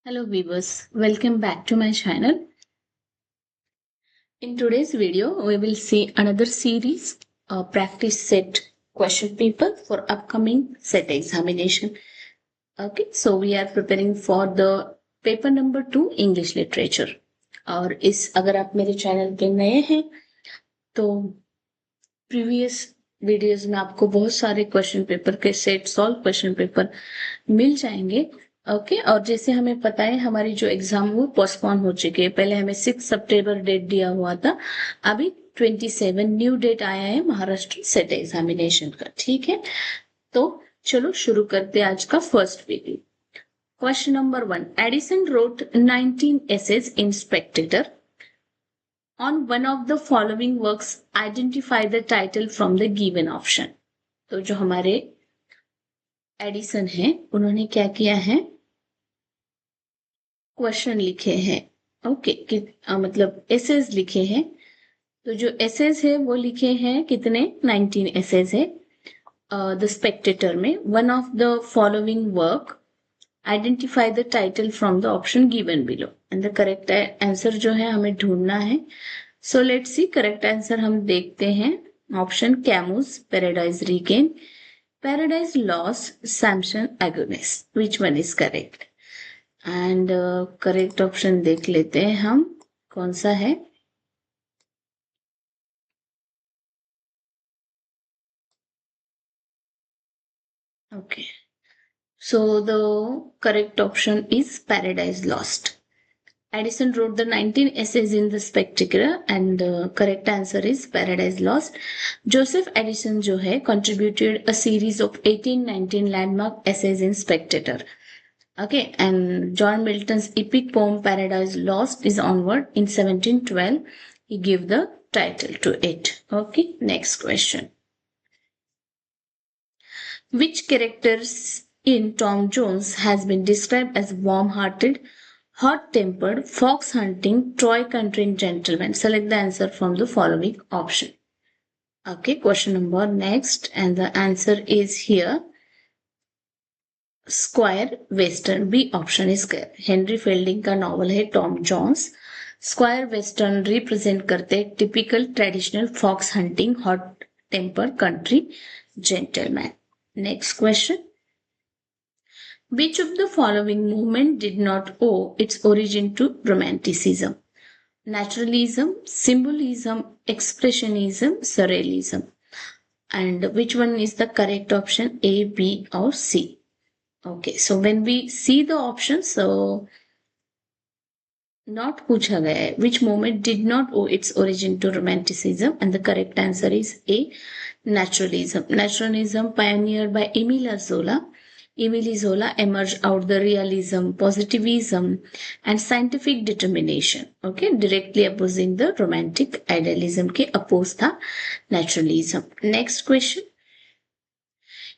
Hello viewers, welcome back to my channel. In today's video, we will see another series, practice set question paper for upcoming set examination. Okay, so we are preparing for the paper number 2 English literature. और इस अगर आप मेरे channel पे नए हैं तो previous videos में आपको बहुत सारे क्वेश्चन पेपर के सेट सॉल्व क्वेश्चन पेपर मिल जाएंगे. ओके और जैसे हमें पता है हमारी जो एग्जाम वो पोस्टपोन हो चुकी है. पहले हमें 6 सितंबर डेट दिया हुआ था, अभी 27 न्यू डेट आया है महाराष्ट्र सेट एग्जामिनेशन का. ठीक है, तो चलो शुरू करते हैं आज का first video. Question number 1. Addison wrote 19 essays in Spectator. On one of the following works, identify the title from the given option. तो जो हमारे एडिसन है उन्होंने क्या किया है, क्वेश्चन लिखे हैं. ओके मतलब एसेज लिखे हैं. तो जो एसेज है वो लिखे हैं कितने, 19 एसेज है. द स्पेक्टेटर में one of the following work identify the title from the option given below. And the correct answer जो है हमें ढूंढना है. So let's see correct answer हम देखते हैं. Option Camus, Paradise Regain, Paradise Lost, Samson Agonistes. Which one is correct? And correct option देख लेते हैं हम कौन सा है. Okay so the correct option is Paradise Lost. Addison wrote the 19 essays in the Spectator and the correct answer is Paradise Lost. Joseph Addison जो है contributed a series of 18-19 landmark essays in Spectator. Okay, and John Milton's epic poem Paradise Lost is onward in 1712. He gave the title to it. Okay, next question. Which characters in Tom Jones has been described as warm-hearted, hot-tempered, fox-hunting, Troy country gentleman? Select the answer from the following option. Okay, question number next, and the answer is here. Squire Western. B option is correct. Henry Fielding का novel है Tom Jones. Squire Western represent करते typical traditional fox hunting, hot temper country gentleman. Next question. Which of the following movement did not owe its origin to Romanticism? Naturalism, symbolism, expressionism, surrealism. And which one is the correct option? A, B or C? Okay, so when we see the options, so not पूछा गया है which movement did not owe its origin to Romanticism, and the correct answer is A, naturalism. Naturalism pioneered by Emile Zola. Emile Zola emerged out the realism, positivism and scientific determination. Okay, directly opposing the romantic idealism के oppose था naturalism. Next question.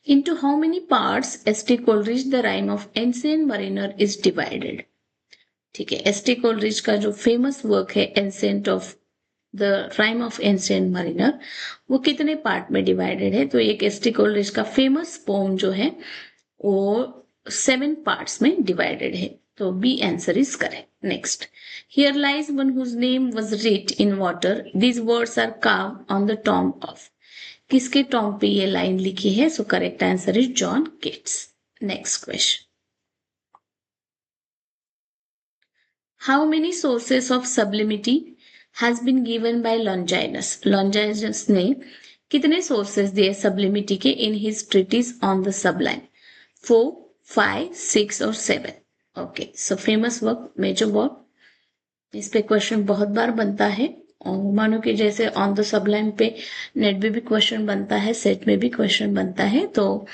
Into how many parts S.T. Coleridge The Rime of Ancient Mariner is divided? ठीक है, ST. Coleridge का जो famous work है ancient of the rime of ancient mariner, वो कितने part में डिवाइडेड है? तो एक एस.टी. कोलरिज का फेमस पोम जो है वो 7 पार्ट्स में डिवाइडेड है. तो B answer is correct. Next. Here lies one whose name was writ in water, these words are carved on the tomb of. किसके टॉम्ब पे ये लाइन लिखी है? So correct answer is John केट्स. Next question. How many sources of sublimity has been given by Longinus? Longinus ने कितने sources दिए sublimity के in his treatise on the sublime? 4, 5, 6 और 7. Okay, so famous work, major work. इस पे question बहुत बार बनता है और मानो कि जैसे ऑन द सबलाइम पे नेट में भी क्वेश्चन बनता है, सेट में भी क्वेश्चन बनता है. तो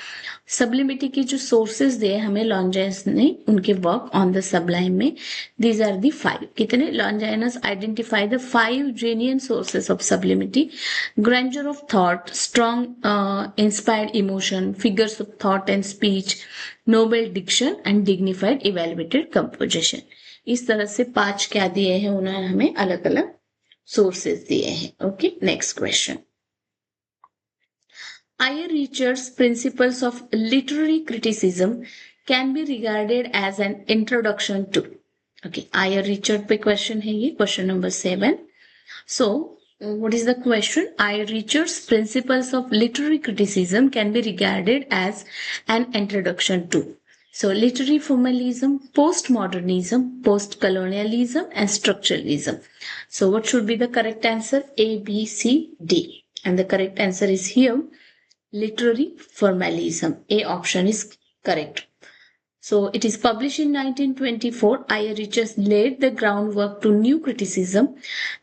सब्लिमिटी की जो सोर्सेज दिए हमें लॉन्जाइनस ने उनके वर्क ऑन द सबलाइम में, दीज आर दी 5. कितने? Longinus identify the 5 genuine sources of sublimity: grandeur of thought, strong inspired emotion, figures of thought and speech, noble diction and dignified evaluated composition. इस तरह से 5 क्या दिए हैं उन्होंने हमें, अलग अलग सोर्सेज दिए हैं. Okay, next question. I A Richards principles of literary criticism can be regarded as an introduction to. Okay, I A Richard पे क्वेश्चन है ये, question number 7. So, what is the question? I. Richard's principles of literary criticism can be regarded as an introduction to. So, literary formalism, postmodernism, postcolonialism, and structuralism. So, what should be the correct answer? A, B, C, D. And the correct answer is here, literary formalism. A option is correct. So it is published in 1924. I. Richards laid the groundwork to new criticism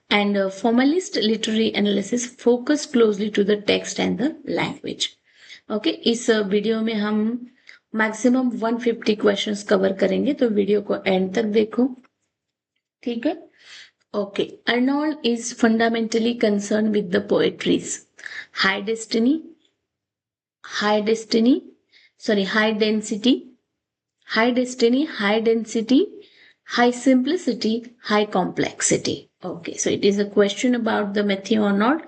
and formalist literary analysis focused closely to the text and the language. Okay, इस video में हम maximum 150 questions cover करेंगे, तो video को and तक देखो. ठीक है. Okay, Arnold is fundamentally concerned with the poetry's high density, high density, high simplicity, high complexity. Okay, so it is a question about the Matthew Arnold.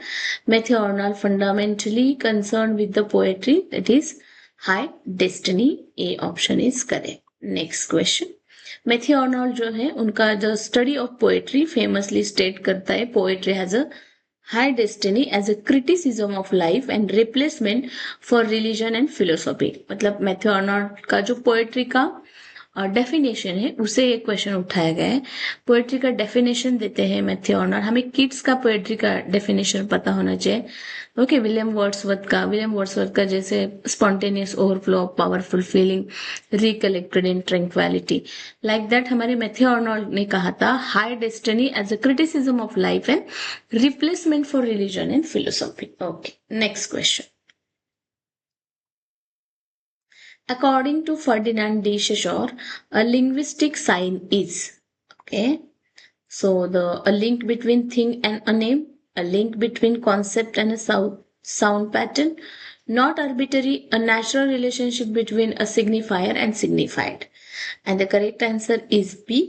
Matthew Arnold fundamentally concerned with the poetry, that is high destiny. A option is correct. Next question. Matthew Arnold जो है, उनका जो study of poetry famously state करता है, poetry has a high destiny as a criticism of life and replacement for religion and philosophy. मतलब Matthew Arnold का जो poetry का डेफिनेशन है, उसे एक क्वेश्चन उठाया गया है. पोएट्री का डेफिनेशन देते हैं मैथ्यू आर्नोल्ड. हमें किड्स का पोएट्री का डेफिनेशन पता होना चाहिए. ओके, विलियम वर्ड्सवर्थ का जैसे spontaneous overflow of powerful feeling recollected in tranquillity, like that हमारे मैथ्यू आर्नोल्ड ने कहा था high destiny as a criticism of life and replacement for religion and philosophy. Okay, next question. According to Ferdinand de Saussure, a linguistic sign is, okay, so a link between thing and a name, a link between concept and a sound pattern, not arbitrary, a natural relationship between a signifier and signified. And the correct answer is B,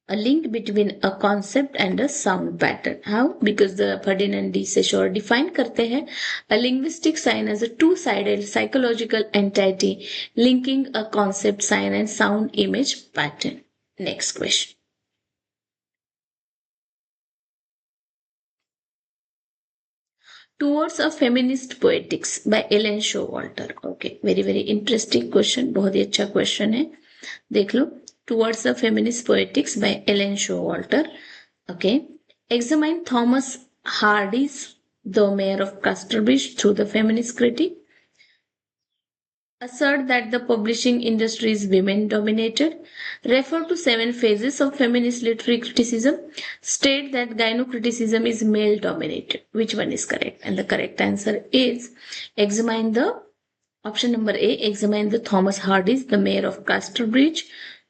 a link between a concept and a sound pattern. How? Because the Ferdinand de Saussure define करते हैं a linguistic sign as a two-sided psychological entity linking a concept, sign and sound image pattern. Next question. Towards a Feminist Poetics by Ellen Showalter. Okay, very interesting question. बहुत ही अच्छा question है, देख लो. Towards the Feminist Poetics by Ellen Showalter. Okay. Examine Thomas Hardy's The Mayor of Casterbridge through the feminist critic. Assert that the publishing industry is women dominated. Refer to 7 phases of feminist literary criticism. State that gynocriticism is male dominated. Which one is correct? And the correct answer is examine the option number A. Examine the Thomas Hardy's The Mayor of Casterbridge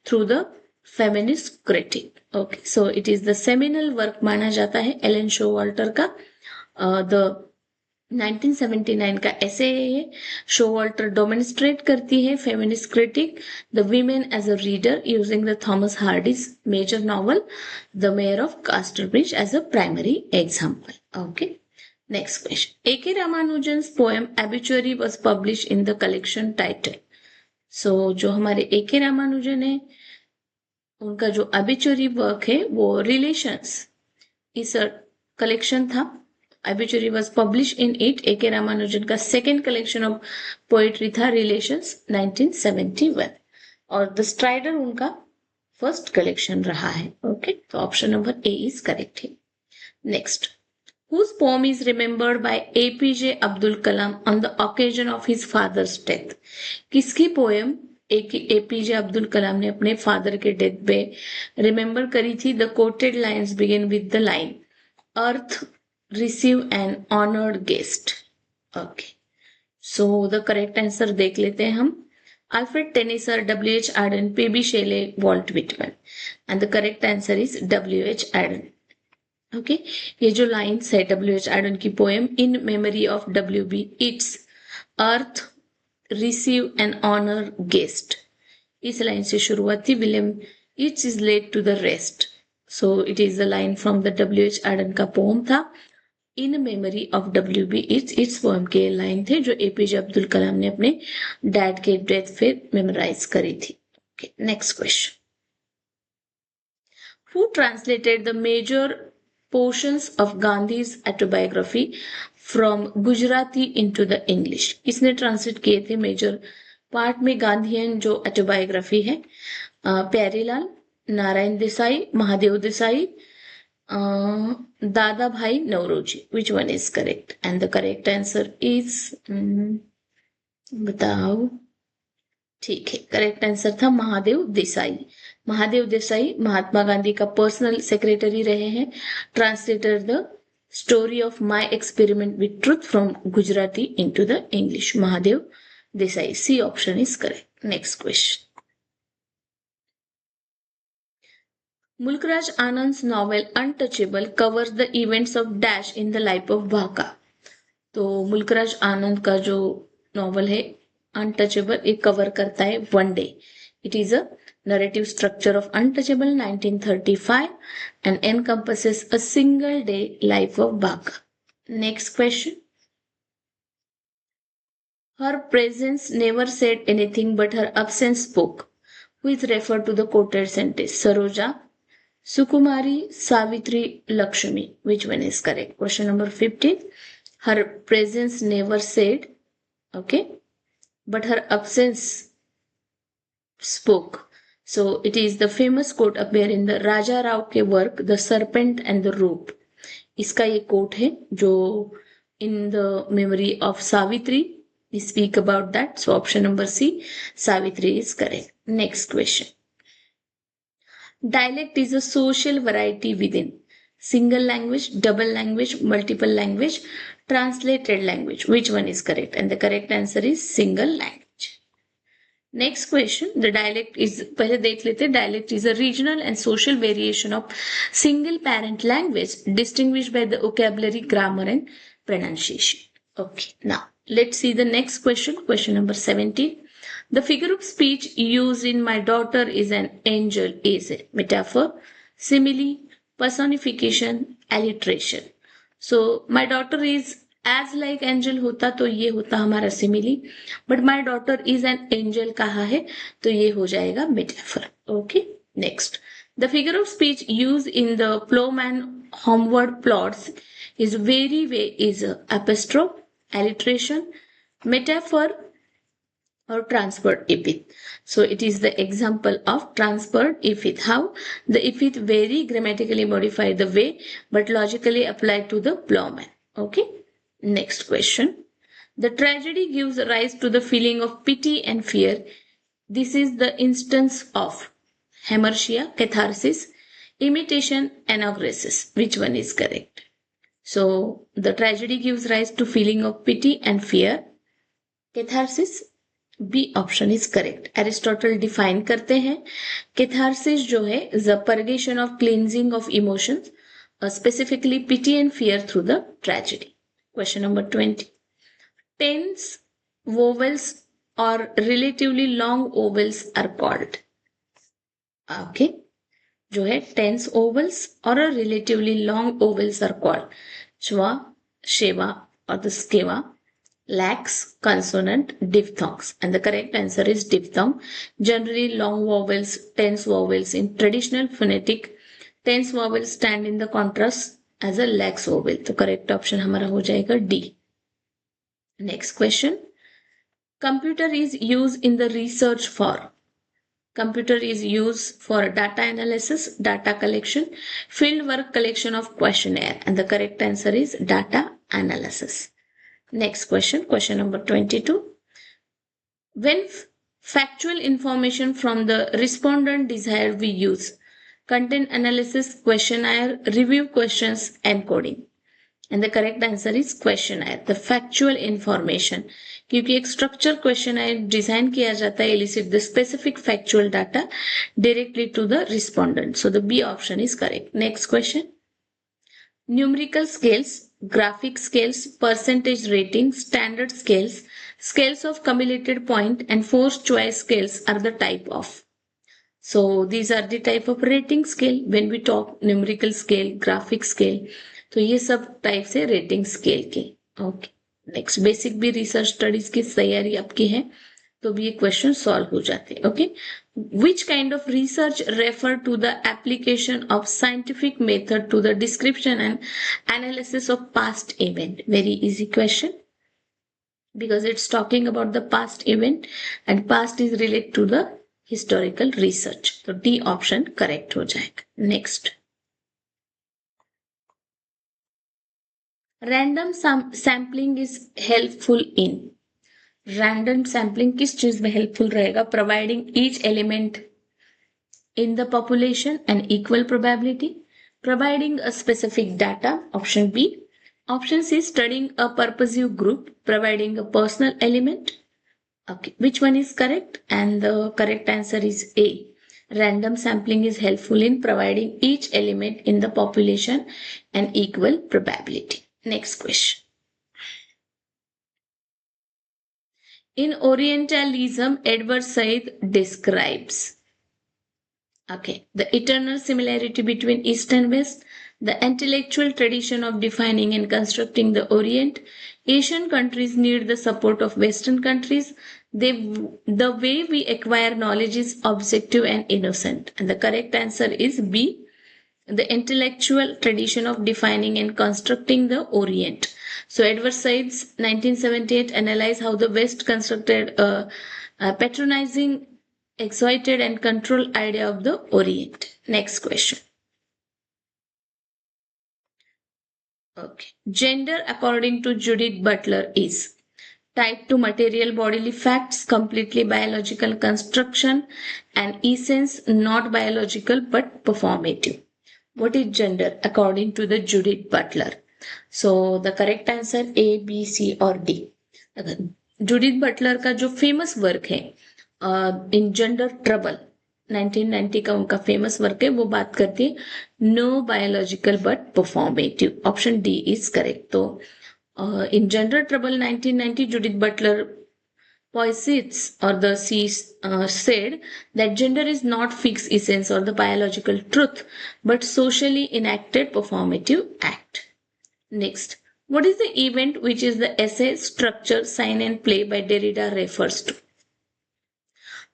through the feminist critic. Okay, so it is the seminal work माना जाता है Elon Showalter का. The 1979 का ऐसे है. Showalter demonstrate करती है feminist critic the women as a reader using the Thomas Hardy's major novel the mayor of Casterbridge as a primary example. Okay, next question. A.K. Ramanujan's poem Obituary was published in the collection title. So जो हमारे A.K. Ramanujan है, उनका जो obituary work है वो relations इस collection था. obituary was published in it. A.K. Ramanujan का सेकेंड कलेक्शन ऑफ पोएट्री था रिलेशंस 1971 और द स्ट्राइडर उनका फर्स्ट कलेक्शन रहा है. ओके, तो option number A is correct है. Next. Whose poem is remembered by APJ Abdul Kalam on the occasion of his father's death? किसकी poem APJ Abdul Kalam ने अपने फादर के डेथ पे रिमेम्बर करी थी? The coated lines begin with the line earth receive N honoured guest. Okay, so the correct answer देख लेते हैं हम. Alfred Tennyson, W.H. Auden, P.B. Shelley, Walt Whitman. And the correct answer is W.H. Auden. Okay, ये जो lines है W.H. Auden की poem in memory of W.B. Yeats earth receive an honour guest, इस line से शुरुआत थी. William Yeats is laid to the rest. So it is the line from the W.H. Auden का poem था in memory of WB Yeats poem के line थे जो APJ Abdul Kalam ने अपने डैड के डेथ पे मेमोराइज करी थी. Next question. Who translated the major portions of Gandhi's autobiography from Gujarati into the English? किसने ट्रांसलेट किए थे मेजर पार्ट में गांधीयन जो ऑटोबायोग्राफी है? Pyarelal, Narayan Desai, Mahadev Desai, Dada Bhai Naoroji. Which one is correct? And the correct answer is, बताओ. ठीक है, करेक्ट आंसर था महादेव देसाई. महादेव देसाई महात्मा गांधी का पर्सनल सेक्रेटरी रहे हैं. Translator the story of My Experiment with Truth from Gujarati into the English. Mahadev Desai. C option is correct. Next question. Mulkraj Anand's novel Untouchable covers the events of Dash in the life of Bhaka. तो मुल्कराज आनंद का जो novel है untouchable, एक cover करता है one day. It is a narrative structure of Untouchable 1935 and encompasses a single day life of Bhaka. Next question. Her presence never said anything but her absence spoke. Who is referred to the quoted sentence? Saroja, Sukumari, Savitri, Lakshmi. Which one is correct? Question number 15. Her presence never said, okay, but her absence spoke. So it is the famous quote appear in the Raja Rao के work The Serpent and the Rope. इसका ये quote है जो in the memory of Savitri we speak about that. So option number C, Savitri is correct. Next question. Dialect is a social variety within single language, double language, multiple language, translated language. Which one is correct? And the correct answer is single language. Next question. The dialect is, पहले देख लेते, dialect is a regional and social variation of single parent language distinguished by the vocabulary, grammar and pronunciation. Okay, now let's see the next question. Question number 17. The figure of speech used in my daughter is an angel is a metaphor, simile, personification, alliteration. So my daughter is as like angel होता तो ये होता हमारा simile, but my daughter is an angel कहा है तो ये हो जाएगा metaphor. Okay, next. The figure of speech used in the plowman homeward plots is is apostrophe, alliteration, metaphor or transferred epith. So it is the example of transferred epith. How? The epith very grammatically modify the way but logically applied to the plowman. Okay. Next question. The tragedy gives rise to the feeling of pity and fear. This is the instance of hamartia, catharsis, imitation, anagresis. Which one is correct? So the tragedy gives rise to feeling of pity and fear. Catharsis, B option is correct. Aristotle define करते हैं catharsis जो है the purgation of cleansing of emotions, specifically pity and fear through the tragedy. Question number 20. Tense vowels or relatively long vowels are called. Okay. जो है tense vowels or relatively long vowels are called Shva, Sheva or the Skeva, lax, consonant, diphthongs. And the correct answer is diphthong. Generally long vowels, tense vowels in traditional phonetic, tense vowels stand in the contrast as a lax vowel. तो correct option हमारा हो जाएगा D. Next question. Computer is used in the research for. Computer is used for data analysis, data collection, field work collection of questionnaire. And the correct answer is data analysis. Next question. Question number 22. When factual information from the respondent desired we use content analysis, questionnaire, review questions, encoding. And the correct answer is questionnaire, the factual information. क्योंकि एक structure questionnaire design किया जाता है elicit the specific factual data directly to the respondent. So the B option is correct. Next question. Numerical scales, graphic scales, percentage rating, standard scales, scales of cumulated point and forced choice scales are the type of. So these are the type of rating scale. When we talk numerical scale, graphic scale, तो ये सब type से rating scale के। Okay, next basic भी research studies की तैयारी आपकी है तो भी ये क्वेश्चन सॉल्व हो जाते हैं। Okay, which kind of research refer to the application of scientific method to the description and analysis of past event? Very easy question because it's talking about the past event and past is related to the historical research. तो D option correct हो जाएगा। Next, random sampling is helpful in, random sampling किस चीज में helpful रहेगा? Providing each element in the population an equal probability, providing a specific data, option B. Option C, studying a purposive group, providing a personal element. Okay, which one is correct? And the correct answer is A. Random sampling is helpful in providing each element in the population an equal probability. Next question. In Orientalism, Edward Said describes, okay, the eternal similarity between East and West, the intellectual tradition of defining and constructing the Orient. Asian countries need the support of Western countries. The way we acquire knowledge is objective and innocent. And the correct answer is B. The intellectual tradition of defining and constructing the Orient. So Edward Said's 1978 analyzed how the West constructed a patronizing, excited and controlled idea of the Orient. Next question. Okay. Gender according to Judith Butler is tied to material bodily facts, completely biological construction, and essence not biological but performative. What is gender according to the Judith Butler? So the correct answer A, B, C और D. Judith Butler का जो famous work है इन gender trouble 1990 का उनका famous work है, वो बात करती है no biological but performative. Option D is correct. तो in Gender Trouble 1990, Judith Butler posits or the she said that gender is not fixed essence or the biological truth, but socially enacted performative act. Next, what is the event which is the essay, structure, sign and play by Derrida refers to?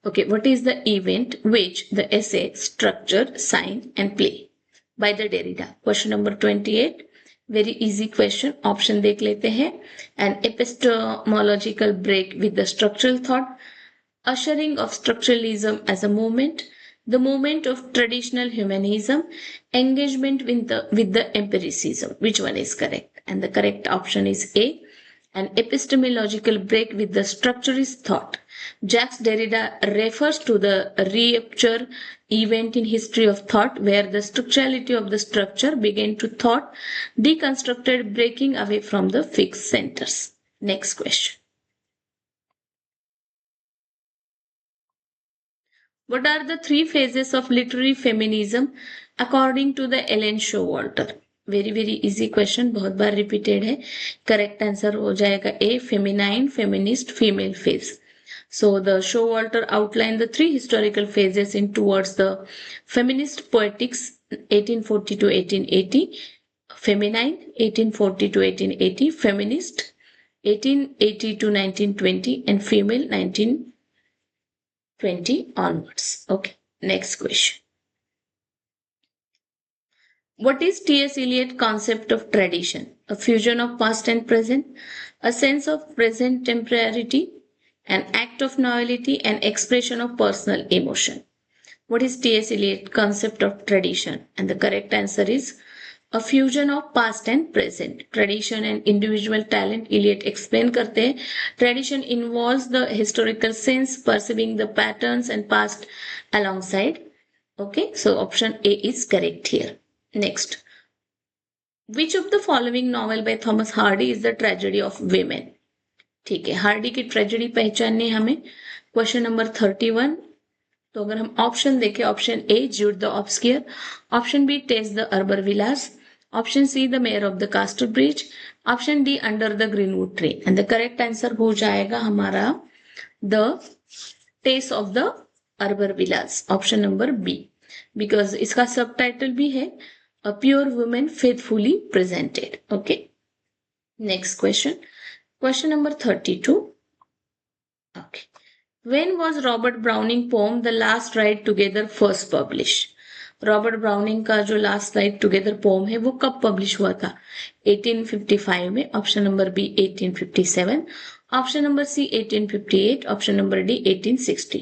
Okay, what is the event which the essay, structure, sign and play by the Derrida? Question number 28. Very easy question, option देख लेते हैं। An epistemological break with the structural thought, ushering of structuralism as a movement, the movement of traditional humanism, engagement with the empiricism. Which one is correct? And the correct option is A. An epistemological break with the structuralist thought. Jacques Derrida refers to the rupture event in history of thought where the structurality of the structure began to thought deconstructed, breaking away from the fixed centers. Next question. What are the three phases of literary feminism according to the Ellen Showalter? Very very easy question, बहुत बार repeated है। Correct answer हो जाएगा A, feminine, feminist, female phase. So the Showalter outlined the three historical phases in towards the feminist poetics 1840 to 1880, feminine 1840 to 1880, feminist 1880 to 1920, and female 1920 onwards. Okay, next question. What is T.S. Eliot's concept of tradition? A fusion of past and present, a sense of present temporality, an act of novelty, an expression of personal emotion. What is T.S. Eliot's concept of tradition? And the correct answer is a fusion of past and present. Tradition and individual talent. Eliot explain करते हैं tradition involves the historical sense, perceiving the patterns and past alongside. Okay, so option A is correct here. Next, which of the following novel by Thomas Hardy is the tragedy of women? ठीक है, Hardy की tragedy पहचाननी हमें। Question number 31। तो अगर हम option देखें, option A Jude the obscure, option B Tess the Urbervilles, option C the mayor of the Casterbridge, option D under the greenwood tree. And the correct answer हो जाएगा हमारा the Tess of the Urbervilles, option number B, because इसका सब title भी है A pure woman faithfully presented. Okay. Next question. Question number 32. Okay. When was Robert Browning poem The Last Ride Together first published? Robert browning का जो last ride together pome है वो कब publish हुआ था? 1855 में. Option number B 1857, option number C 1858, option number D 1860.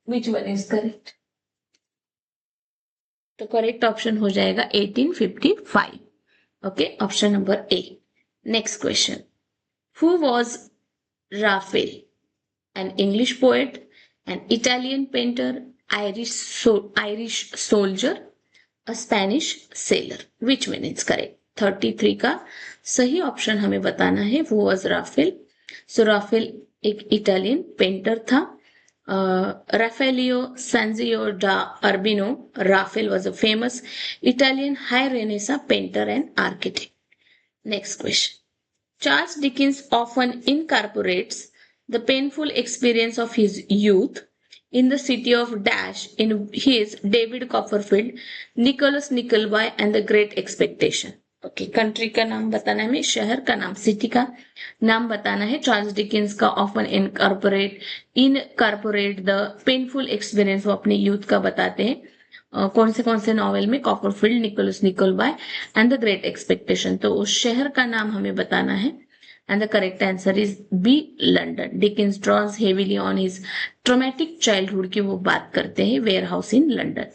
Which one is correct? तो correct option हो जाएगा 1855. Okay, option number A. Next question. Who was Raphael? An English poet, an Italian painter, Irish soldier, a Spanish sailor. Which one is correct? 33 का सही option हमें बताना है. वो was Raphael. So Raphael एक Italian painter था. Raffaello Sanzio da Urbino Raphael was a famous Italian high Renaissance painter and architect. Next question. Charles Dickens often incorporates the painful experience of his youth in the city of Dash in his David Copperfield, Nicholas Nickleby and the Great Expectation. Okay, country का नाम बताना है, शहर का नाम, city का नाम बताना है. चार्ल्स डिकिंस का often incorporate the painful experience, वो अपने यूथ का बताते हैं. कौन से नॉवेल में? Copperfield, Nicholas Nickleby and the Great Expectation. तो उस शहर का नाम हमें बताना है. And the correct answer is B, London. Dickens draws heavily on his traumatic childhood की वो बात करते हैं. Warehouse in London.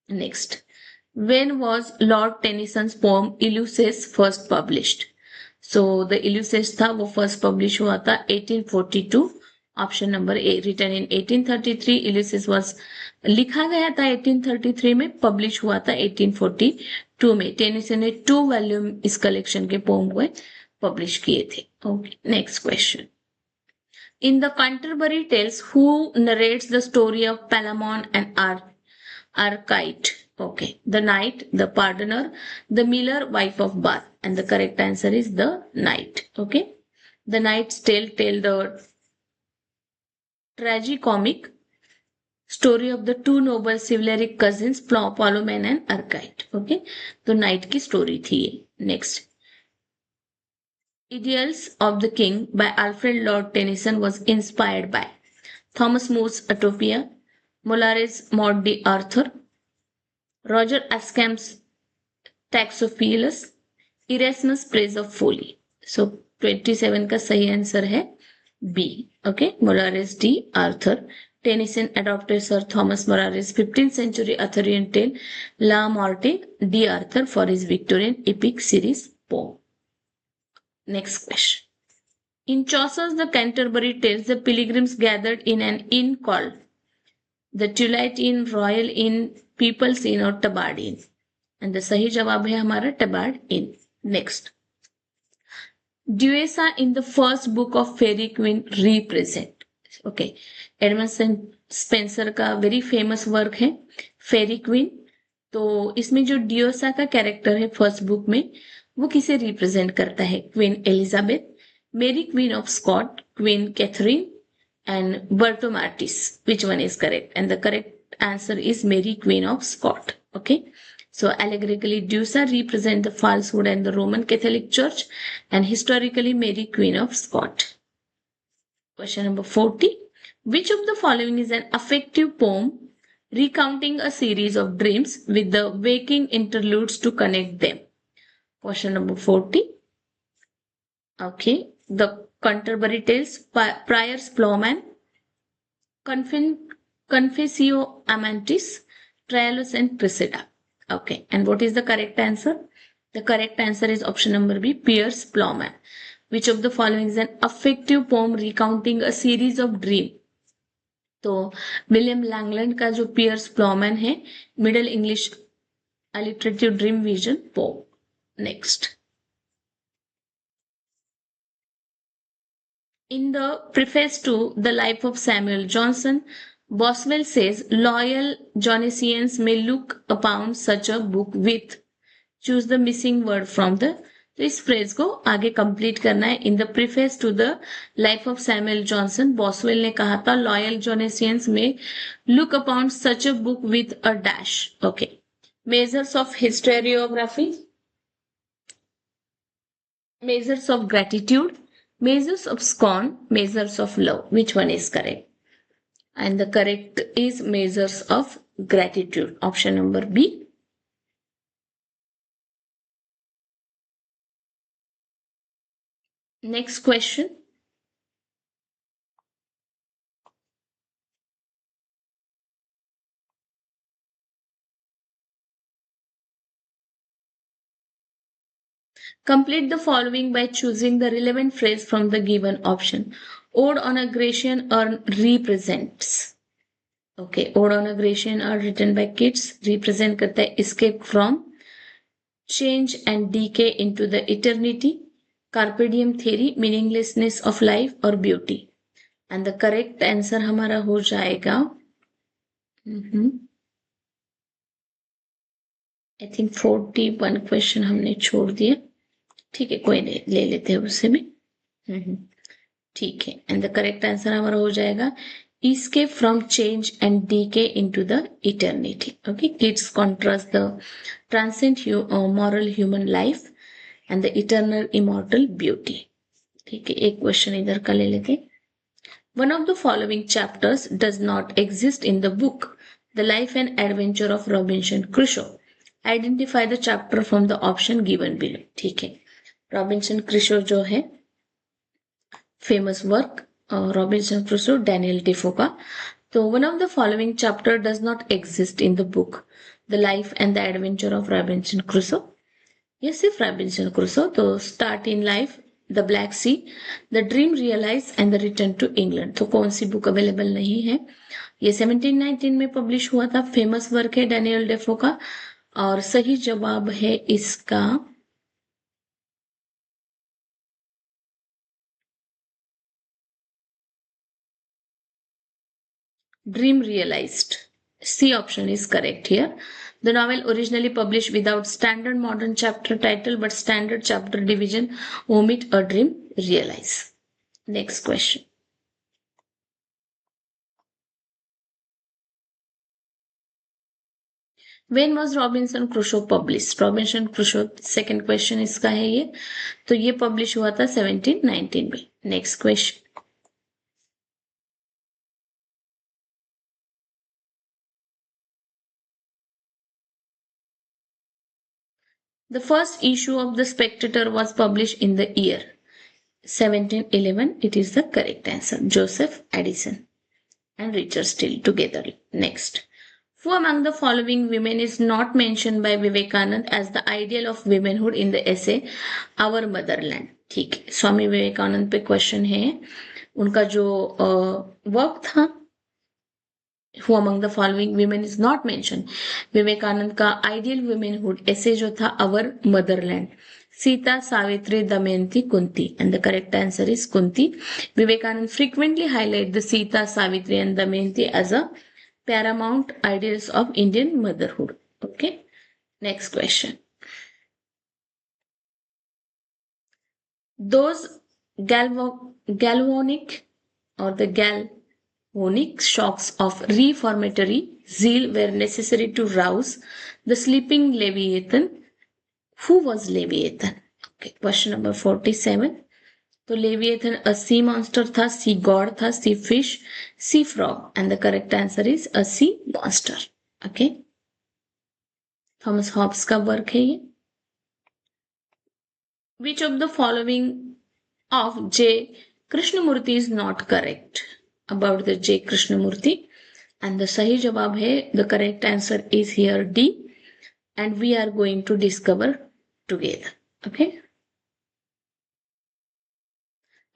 Next. When was Lord Tennyson's poem Ulysses first published? So the Ulysses था वो first publish हुआ था 1842. Option number A. Written in 1833. Ulysses was लिखा गया था 1833 में, पब्लिश हुआ था 1842 में. टेनिसन ने 2 वॉल्यूम इस कलेक्शन के पोम हुए पब्लिश किए थे. Okay, next question. In the Canterbury Tales who narrates the story of Palamon and Arcite? Okay, the knight, the pardoner, the miller, wife of Bath. And the correct answer is the knight. Okay, the knight's tale the tragicomic story of the two noble chivalric cousins Polyman and Archite. Okay, तो night की story थी ये. Next. Ideals of the King by Alfred Lord Tennyson was inspired by Thomas More's Utopia, Molares' Maud d'Arthur, Roger Ascham's Taxophilus, Erasmus' Praise of Folly. So 27 का सही answer है B. Okay, Molares d'Arthur. Tennyson adopted Sir Thomas Molares' 15th century Arthurian tale La Morte d'Arthur for his Victorian epic series poem. Next question. In Chaucer's The Canterbury Tales, the pilgrims gathered in an inn called the Tulite Inn, Royal Inn, People's Inn और Tabard Inn. And the सही जवाब है हमारा Tabard Inn. Next. Duessa in the first book of Fairy Queen represent. Okay. Edmund Spenser का very famous work है फेरी queen. तो इसमें जो डियोसा का कैरेक्टर है फर्स्ट बुक में, वो किसे रिप्रेजेंट करता है? Queen Elizabeth, Mary Queen of Scot, Queen Catherine and Britomartis. Which one is correct? And the correct answer is Mary Queen of Scot. Okay, so allegorically Dusa represent the falsehood and the Roman Catholic Church, and historically Mary Queen of Scots. Question number 40. Which of the following is an affective poem recounting a series of dreams with the waking interludes to connect them? Question number 40. Okay. The Canterbury Tales, Prior's Plowman, Confessio Amantis, Trialus and Cressida. Okay. And what is the correct answer? The correct answer is option number B, Pierce Plowman. Which of the following is an affective poem recounting a series of dreams? तो William Langland का जो Piers Plowman है, Middle English alliterative dream vision poem. Next. In the preface to The Life of Samuel Johnson, Boswell says loyal Johnsians may look upon such a book with, choose the missing word from the. तो इस phrase को आगे complete करना है. In the preface to the life of Samuel Johnson, Boswell ने कहा था loyal Johnsonians में look upon such a book with a dash. Okay, Measures of historiography, measures of gratitude, measures of scorn, measures of love. Which one is correct? And the correct is measures of gratitude. Option number B. Next question. Complete the following by choosing the relevant phrase from the given option. Ode on a Grecian urn represents. Okay, Ode on a Grecian urn written by kids represent करता है escape from, change and decay into the eternity, carpe diem theory, meaninglessness of life और beauty. And the correct answer हमारा हो जाएगा I think 41 question हमने छोड़ दिए. ठीक है, कोई नहीं, ले लेते हैं उससे भी. ठीक है, एंड द करेक्ट आंसर हमारा हो जाएगा escape from change and decay into the eternity. Okay, kids contrast the transcend moral human life and the eternal immortal beauty. ठीक है, एक क्वेश्चन इधर का ले लेते. One of the following chapters does not exist in the book The Life and Adventure of Robinson Crusoe. Identify the chapter from the option given below. ठीक है, Robinson Crusoe जो है famous work Robinson Crusoe Daniel Defoe का. तो one of the following chapter does not exist in the book the life and the adventure of Robinson Crusoe. ये सिर्फ Robinson Crusoe. तो start in life, the Black Sea, the dream realise and the return to England. तो कौन सी book available नहीं है? ये 1719 में publish हुआ था. फेमस वर्क है डैनियल डेफो का. और सही जवाब है इसका Dream Realized. C option is correct here. The novel originally published without standard modern chapter title but standard chapter division omit a dream realize. Next question. When was Robinson Crusoe published? Robinson Crusoe second question इसका है ये. तो ये publish हुआ था 1719 में. Next question. The first issue of The Spectator was published in the year 1711. It is the correct answer. Joseph Addison and Richard Steele together. Next. Who among the following women is not mentioned by Vivekanand as the ideal of womanhood in the essay Our Motherland? ठीक है, स्वामी विवेकानंद पे question है. उनका जो work था Who among the following women is not mentioned? Vivekananda का ideal womanhood ऐसे जो था our motherland. Sita, Savitri, Damayanti, Kunti. And the correct answer is Kunti. Vivekanand frequently highlight the Sita, Savitri and Damayanti as a paramount ideals of Indian motherhood. Okay. Next question. Those galvanic or the galvanic shocks of reformatory zeal were necessary to rouse the sleeping Leviathan. Who was Leviathan? Okay, question number 47. तो leviathan अ sea monster था, sea god था, sea fish, sea frog. And the correct answer is a sea monster. Okay, Thomas Hobbes का work है ये. Which of the following of J Krishnamurti is not correct about the J Krishnamurti? And the सही जवाब है the correct answer is here D. And we are going to discover together. Okay,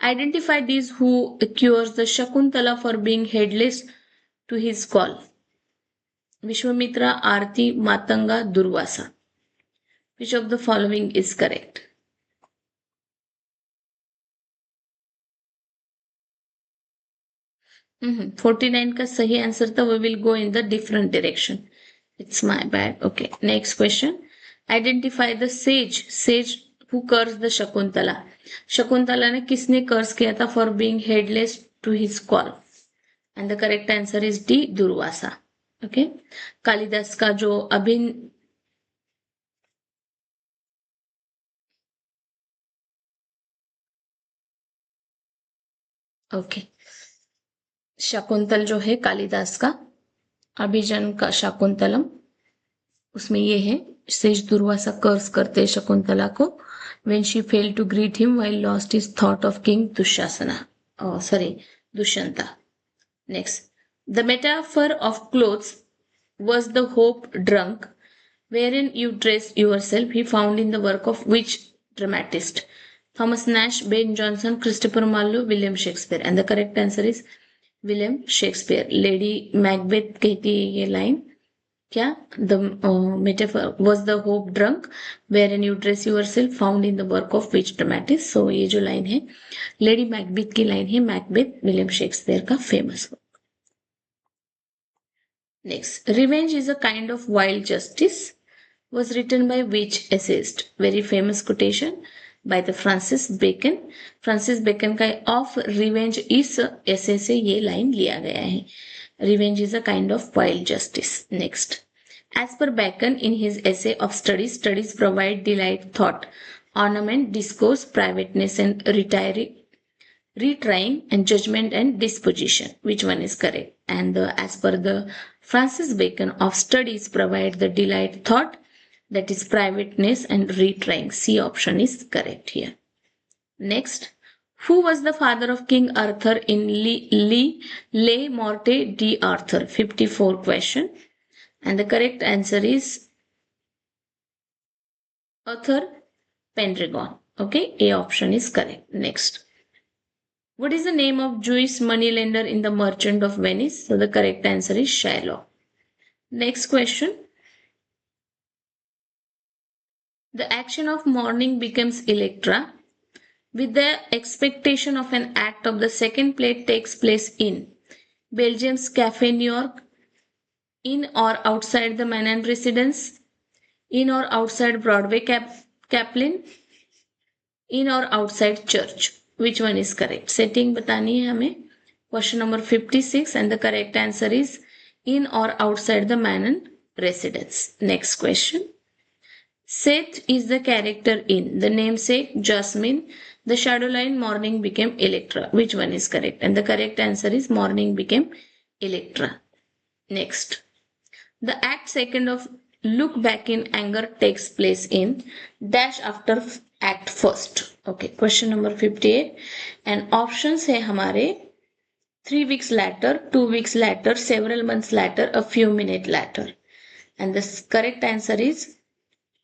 identify these who accuse the Shakuntala for being headless to his call. Vishwamitra, Arti, Matanga, Durvasa. Which of the following is correct? Mm-hmm. 49 का सही answer था. We will go in the different direction. It's my bad. Okay, next question. Identify the sage. Sage who cursed the Shakuntala. Shakuntala ने किसने curse किया था for being headless to his call? And the correct answer is D, Durvasa. Okay, Kalidas का जो okay, शकुंतल जो है कालिदास का अभिजन का शाकुंतलम, उसमें ये है, शेष दुर्वासा कर्स करते शकुंतला को when she failed to greet him while lost his thought of king dushasana, oh sorry, dushanta. Next, the metaphor of clothes was the hope drunk wherein you dress yourself he found in the work of which dramatist? Thomas Nash, Ben Jonson, Christopher Marlowe, William Shakespeare. And the correct answer is William Shakespeare. Lady Macbeth कहती है ये line क्या, the metaphor was the hope drunk wherein you dress yourself found in the work of which dramatist? So ये जो line है lady Macbeth की line है, Macbeth William Shakespeare का famous. Next, revenge is a kind of wild justice was written by which essayist? Very famous quotation by the Francis Bacon. Francis Bacon का of revenge is essay से ये line लिया गया है। Revenge is a kind of wild justice. Next, as per Bacon in his essay of studies, studies provide delight, thought, ornament, discourse, privateness, and retrying and judgment and disposition. Which one is correct? And as per the Francis Bacon of studies provide the delight, thought, that is privateness and retrying. C option is correct here. Next, who was the father of King Arthur in Le Morte d'Arthur? 54 question. And the correct answer is Arthur Pendragon. Okay, A option is correct. Next, what is the name of Jewish moneylender in The Merchant of Venice? So the correct answer is Shylock. Next question. The action of mourning becomes Electra with the expectation of an act of the second play takes place in Belgium's Cafe New York, in or outside the Manon residence, in or outside Broadway Kaplan, in or outside church. Which one is correct? Setting बतानी है हमें. Question number 56 and the correct answer is in or outside the Manon residence. Next question. Seth is the character in the namesake Jasmine. The shadow line morning became Electra. Which one is correct? And the correct answer is morning became Electra. Next. The act second of look back in anger takes place in dash after act first. Okay, question number 58. And options है हमारे 3 weeks later, 2 weeks later, several months later, a few minutes later. And the correct answer is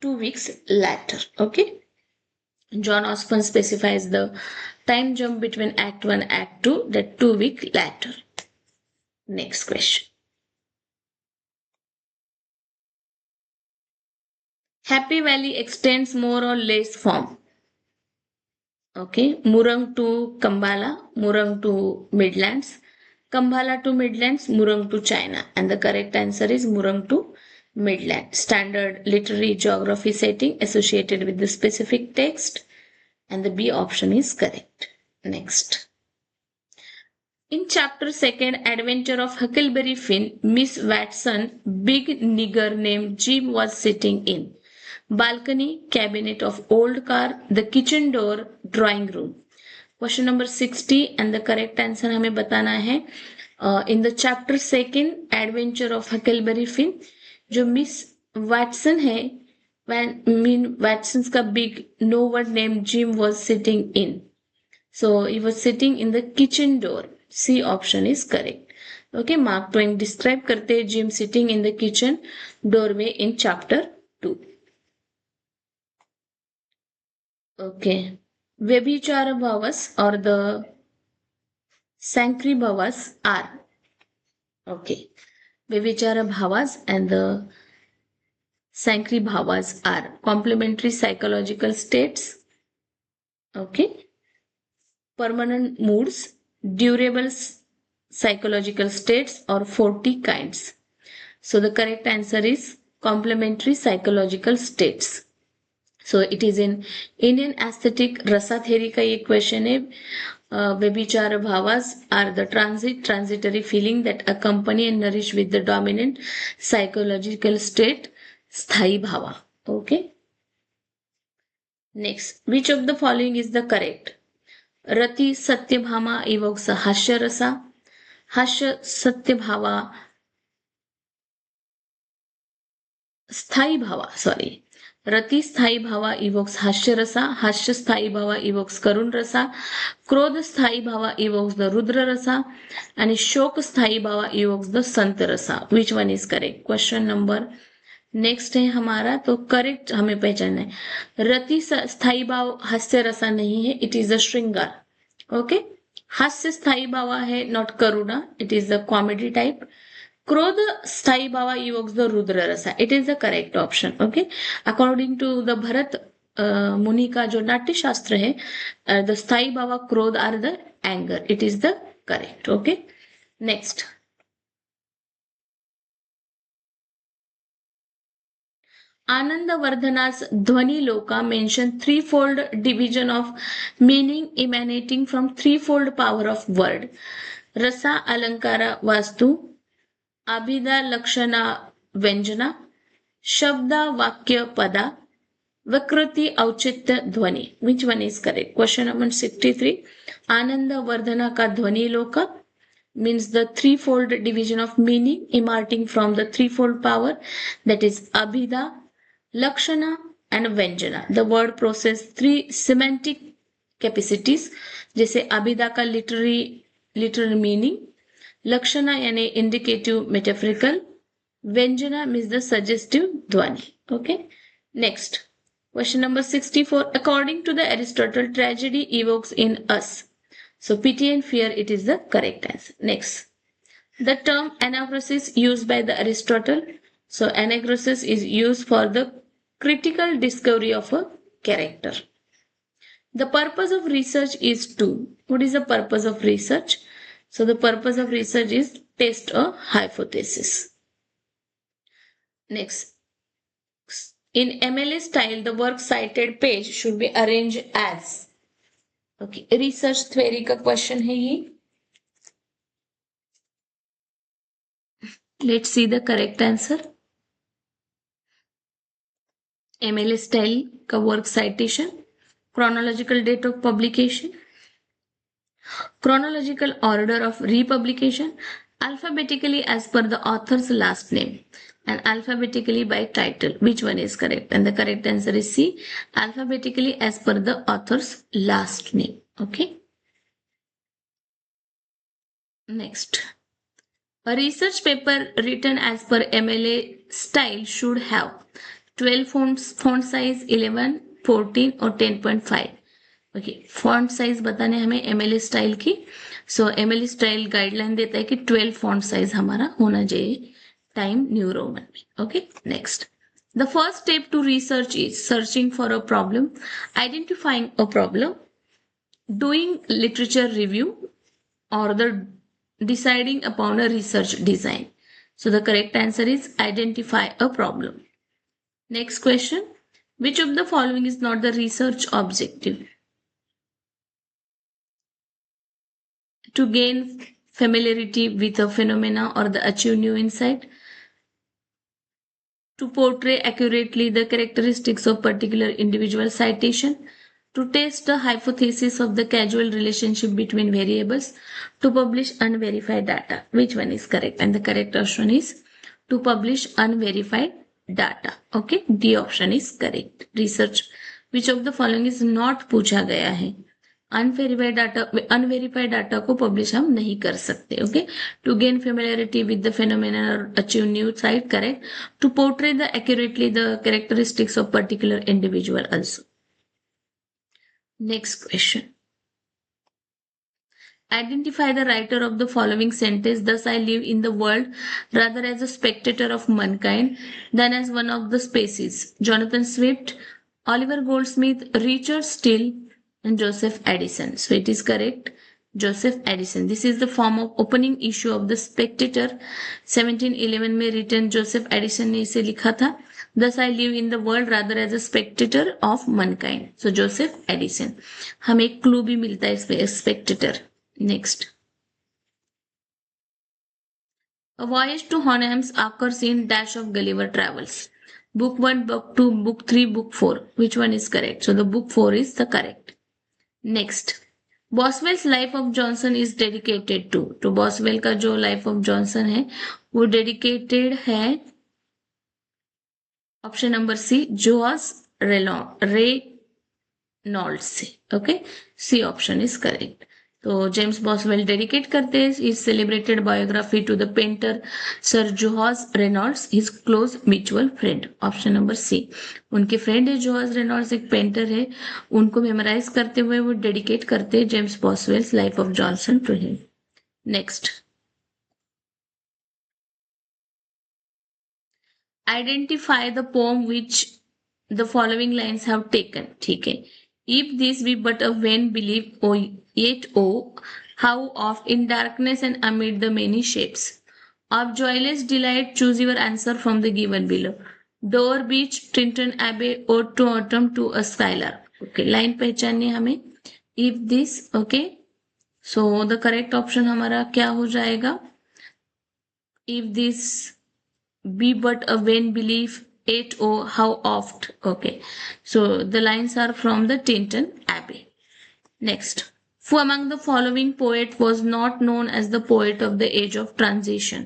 2 weeks later. Okay. John Osborne specifies the time jump between Act 1 and Act 2, that 2 weeks later. Next question. Happy Valley extends more or less from, okay, Murang to Kambala, Murang to Midlands, Kambala to Midlands, Murang to China. And the correct answer is Murang to Midland. Standard literary geography setting associated with the specific text. And the B option is correct. Next. In chapter 2nd, Adventure of Huckleberry Finn, Miss Watson, big nigger named Jim was sitting in balcony, cabinet of old car, the kitchen door, drawing room. Question number 60 and the correct answer हमें बताना है. In the chapter 2nd, Adventure of Huckleberry Finn, जो Miss Watson है, Watson's का big no one named Jim was sitting in. So he was sitting in the kitchen door. C option is correct. Okay, Mark Twain describe करते हैं Jim sitting in the kitchen doorway in chapter 2. Okay, Vyabhichara Bhavas or the Sankri Bhavas are, okay, Vyabhichara Bhavas and the Sankri Bhavas are complementary psychological states, okay, permanent moods, durable psychological states, or 40 kinds. So the correct answer is complementary psychological states. So it is in Indian aesthetic rasa theory का ये question है. Vyabhichara bhavas are the transitory feeling that accompany and nourish with the dominant psychological state sthai bhava. Okay. Next, which of the following is the correct? Rati Satyabhama evokes हास्यरसा. हास्य सत्यभावा स्थायी भावा, sorry, रति स्थायी भावा evokes हास्य रसा. हास्य स्थायी भावा evokes करुण रसा. क्रोध स्थायी भावा evokes the Rudra रसा. आणि शोक स्थायी भावा इवोक्स द संत रसा. विच one is correct? Question number next है हमारा, तो करेक्ट हमें पहचानना है. रति स्थायी भाव हास्य रसा नहीं है, इट इज अ श्रृंगार. ओके. हास्य स्थायी भावा है not karuna, it is the comedy type. Krodha sthayi bhava evokes the rudra rasa. It is the correct option. Okay. According to the Bharat Muni का जो नाट्य शास्त्र है, the sthayi bhava krodh are the anger. It is the correct. Okay. Next, Anandavardhana's Dhvanyaloka mention threefold division of meaning emanating from threefold power of word. रसा, अलंकारा, वास्तु, अभिधा, लक्षणा, व्यंजना, शब्दा, वाक्य, पदा, विकृति, औचित्य, ध्वनि. विच one is correct? Question number 63. आनंद वर्धना का ध्वनि लोका means the threefold division of meaning emanating from the threefold power, that is abhida, lakshana and vyanjana. The word possess three semantic capacities. जैसे अभिधा का literal meaning, लक्षणा यानी indicative metaphorical, व्यंजना means the suggestive ध्वनि. Okay. Next, question number 64. According to the Aristotle, tragedy evokes in us, so pity and fear, it is the correct answer. Next, the term anachrosis used by the Aristotle. So anachrosis is used for the critical discovery of a character. The purpose of research is to. What is the purpose of research? So the purpose of research is test a hypothesis. Next, in MLA style, the works cited page should be arranged as. Okay. Research theory का question है ये. Let's see the correct answer. MLA style का work citation, chronological date of publication, chronological order of republication, alphabetically as per the author's last name, and alphabetically by title. Which one is correct? And the correct answer is C, alphabetically as per the author's last name. Okay. Next, a research paper written as per MLA style should have 12 font size, 11, 14 और 10.5. Okay. Font size बताने हमें MLA style की. सो MLA style guideline देता है कि 12 font size हमारा होना चाहिए, टाइम न्यू रोमन में. Okay. Next, the first step to research is searching for a problem, identifying a problem, doing literature review, और the deciding upon a research design. So the correct answer is identify a problem. Next question, which of the following is not the research objective? To gain familiarity with a phenomena or the achieve new insight, to portray accurately the characteristics of particular individual citation, to test the hypothesis of the causal relationship between variables, to publish unverified data. Which one is correct? And the correct option is to publish unverified data. Okay, D option is correct. Research, which of the following is not पूछा गया है. Unverified data को publish हम नहीं कर सकते. Okay. To gain familiarity with the phenomena और achieve new sight, correct. To portray the accurately the characteristics of particular individual also. Next question. Identify the writer of the following sentence. Thus I live in the world rather as a spectator of mankind than as one of the species. Jonathan Swift, Oliver Goldsmith, Richard Steele, and Joseph Addison. So it is correct, Joseph Addison. This is the form of opening issue of the Spectator. 1711 में written Joseph Addison ने इसे लिखा था. Thus I live in the world rather as a spectator of mankind. So Joseph Addison. हमें एक clue भी मिलता है इसमें, spectator. Next, a voyage to Hohenems occurs in dash of Gulliver Travels. Book 1, Book 2, Book 3, Book 4. Which one is correct? So the Book 4 is the correct. Next, Boswell's Life of Johnson is dedicated to Boswell का जो life of Johnson है वो dedicated है option number C Joshua Reynolds से. Okay, C option is correct. तो James Boswell dedicate करते हैं is celebrated biography to the painter Sir Joshua Reynolds his close mutual friend. Option number C. उनके friend है जोहास Reynolds, एक painter है, उनको memorise करते हुए वो डेडिकेट करते हैं James Boswell's Life of Johnson to him. Next, identify the poem which the following lines have taken. ठीक है. If this be but a vain belief, oh, yet oh, how oft in darkness and amid the many shapes of joyless delight, choose your answer from the given below. Dover Beach, Trinton Abbey, Ode to Autumn to a Skylar. Okay, line पहचानिए हमें. If this, okay, so the correct option हमारा क्या हो जाएगा? If this be but a vain belief, it oh how oft. Okay, so the lines are from the Tinton Abbey. Next, who among the following poet was not known as the poet of the age of transition?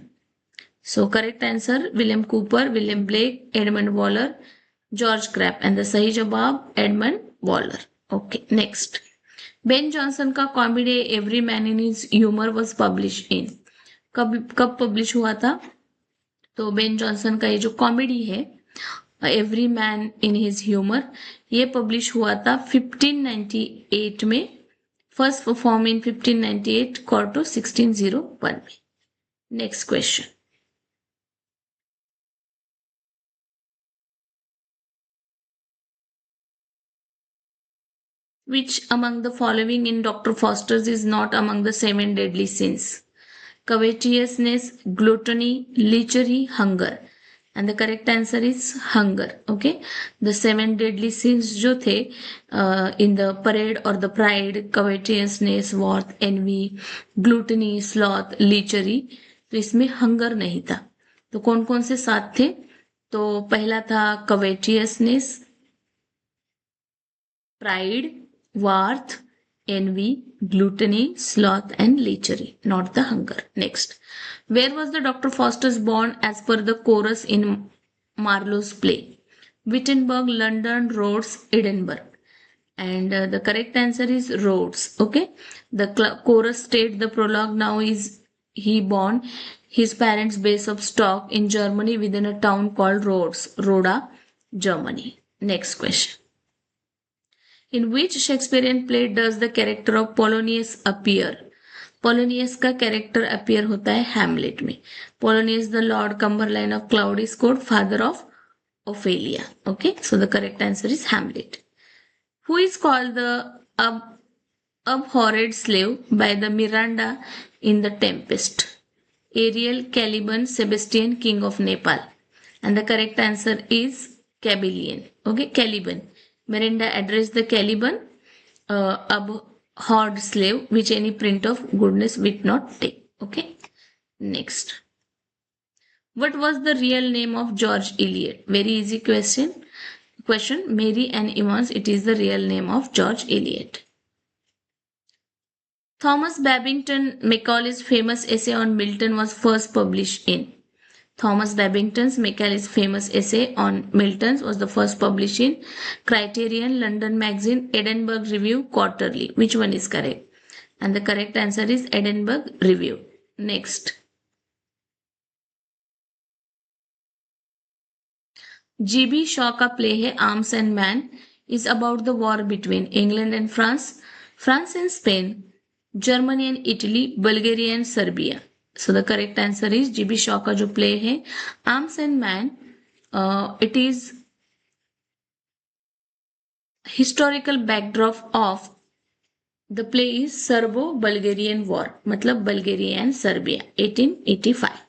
So correct answer William Cooper, William Blake, Edmund Waller, George Crabbe, and the sahi jawab Edmund Waller. Okay, next, Ben Jonson का comedy Every Man in His Humor was published in. कब publish हुआ था? तो Ben Jonson का ये जो comedy है every man in his humour, ये पब्लिश हुआ था 1598 में, फर्स्ट परफॉर्म इन 1598, क्वार्टो 1601 में. Next question, which among the following in Dr. Foster's is not among the 7 deadly sins? Covetousness, gluttony, lechery, hunger. And the correct answer is hunger. Okay, the 7 deadly sins जो थे in the parade or the pride, covetousness, wrath, envy, gluttony, sloth, lechery, तो इसमें hunger नहीं था. तो कौन कौन से 7 थे? तो पहला था covetousness, pride, wrath, envy, gluttony, sloth, and lechery, not the hunger. Next, where was the Dr. Foster's born as per the chorus in Marlowe's play? Wittenberg, London, Rhodes, Edinburgh. And the correct answer is Rhodes. Okay, the chorus state the prologue now is he born his parents' base of stock in Germany within a town called Rhodes, Roda, Germany. Next question. In which Shakespearean play does the character of Polonius appear? Polonius का character appear होता है Hamlet में. Polonius the Lord Cumberland of Claudius Court, father of Ophelia. Okay, so the correct answer is Hamlet. Who is called the abhorred slave by the Miranda in the Tempest? Ariel, Caliban, Sebastian, king of Nepal. And the correct answer is Caliban. Okay, Caliban. Miranda addressed the Caliban, abhorred slave, which any print of goodness would not take. Okay, next. What was the real name of George Eliot? Very easy question. Mary Ann Evans, it is the real name of George Eliot. Thomas Babington Macaulay's famous essay on Milton was first published in. Thomas Macaulay's famous essay on Milton was the first published in Criterion, London Magazine, Edinburgh Review, Quarterly. Which one is correct? And the correct answer is Edinburgh Review. Next. G.B. Shaw का play है arms and man, is about the war between England and France, France and Spain, Germany and Italy, Bulgaria and Serbia. So the correct answer is G.B. Shaw का जो play है arms and man, it is historical backdrop of the play is Serbo-Bulgarian War, मतलब Bulgaria and Serbia 1885.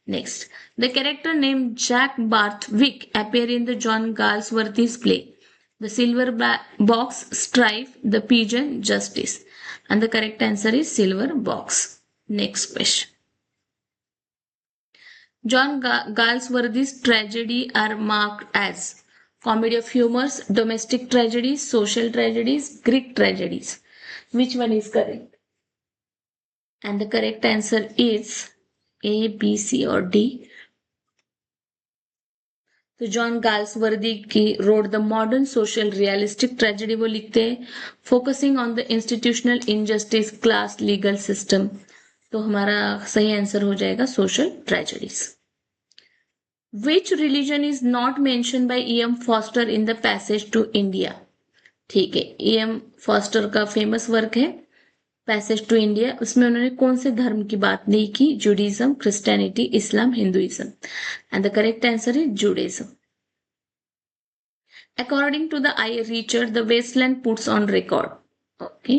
Next, the character named Jack Barthwick appear in the John Galsworthy's play The Silver Box, Strife, The Pigeon, Justice. And the correct answer is Silver Box. Next question. John Galsworthy's tragedy are marked as comedy of humors, domestic tragedies, social tragedies, Greek tragedies. Which one is correct? And the correct answer is A, B, C or D. तो John Galsworthy की wrote the modern social realistic tragedy वो लिखते हैं focusing on the institutional injustice class legal system. तो हमारा सही answer हो जाएगा social tragedies. Which religion is not mention by E.M. Forster in the passage to India. ठीक है, E.M. फॉस्टर का फेमस वर्क है पैसेज टू इंडिया. उसमें उन्होंने कौन से धर्म की बात नहीं की? Judaism, Christianity, Islam, Hinduism. And the correct answer is Judaism. According to the eye reacher, the wasteland puts on record. Okay.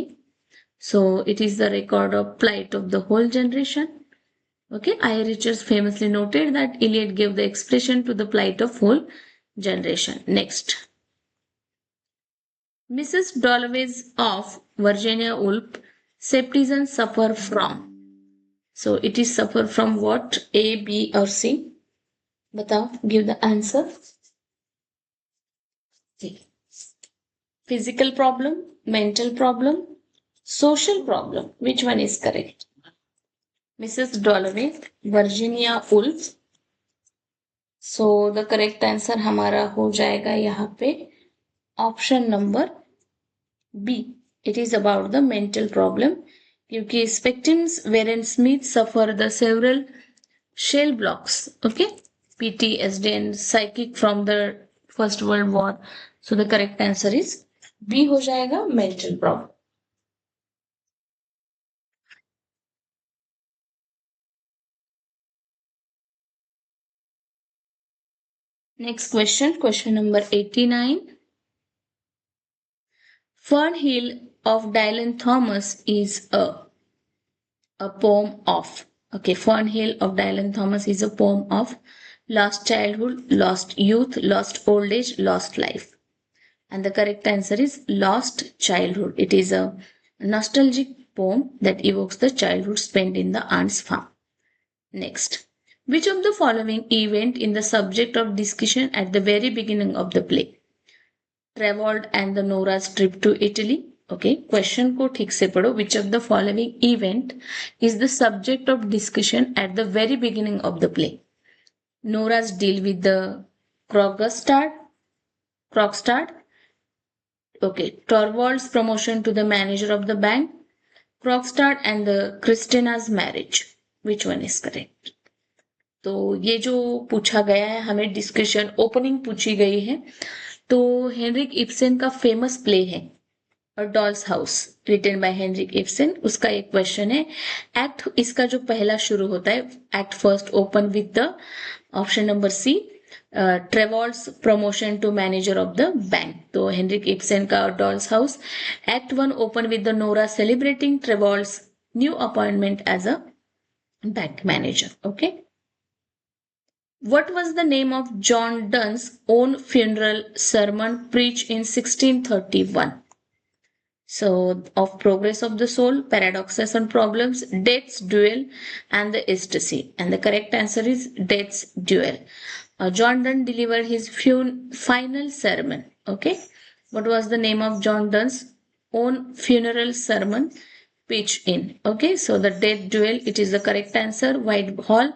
So it is the record of plight of the whole generation. Okay. Eye reachers famously noted that Iliad gave the expression to the plight of whole generation. Next. Mrs. Dalloway's of Virginia Woolf, citizens suffer from. So it is suffer from what? A, B or C? Batao, give the answer. Physical problem, mental problem, social problem. Which one is correct? Mrs. Dalloway, Virginia Woolf. So the correct answer हमारा हो जाएगा यहाँ पे option number B. It is about the mental problem. क्योंकि spectums wherein Smith suffer the several shell blocks. Okay, PTSD and psychic from the First World War. So the correct answer is B हो जाएगा mental problem. Next question number 89. Fern Hill of Dylan Thomas is a poem of. Okay, Fern Hill of Dylan Thomas is a poem of lost childhood, lost youth, lost old age, lost life. And the correct answer is lost childhood. It is a nostalgic poem that evokes the childhood spent in the aunt's farm. Next. Which of the following event in the subject of discussion at the very beginning of the play? Traveled and the Nora's trip to Italy. Okay, question को ठीक से पढ़ो. Which of the following event is the subject of discussion at the very beginning of the play? Nora's deal with the Krogstad. Okay, Torvald's promotion to the manager of the bank. Krogstad and the Christina's marriage. Which one is correct? तो ये जो पूछा गया है हमें discussion opening पूछी गई है. तो हेनरिक इब्सन का फेमस प्ले है a Doll's House written by Henrik Ibsen. उसका एक क्वेश्चन है. एक्ट इसका जो पहला शुरू होता है act first open with the option number C Torvald's promotion to manager of the bank. तो हेनरिक इब्सन का Doll's House act one open with the Nora celebrating Torvald's new appointment as a bank manager. Okay. What was the name of John Donne's own funeral sermon preached in 1631? So, of progress of the soul, paradoxes and problems, death's duel, and the ecstasy. And the correct answer is death's duel. John Donne delivered his final sermon. Okay. What was the name of John Donne's own funeral sermon? Pitch in. Okay, so the death duel, it is the correct answer. Whitehall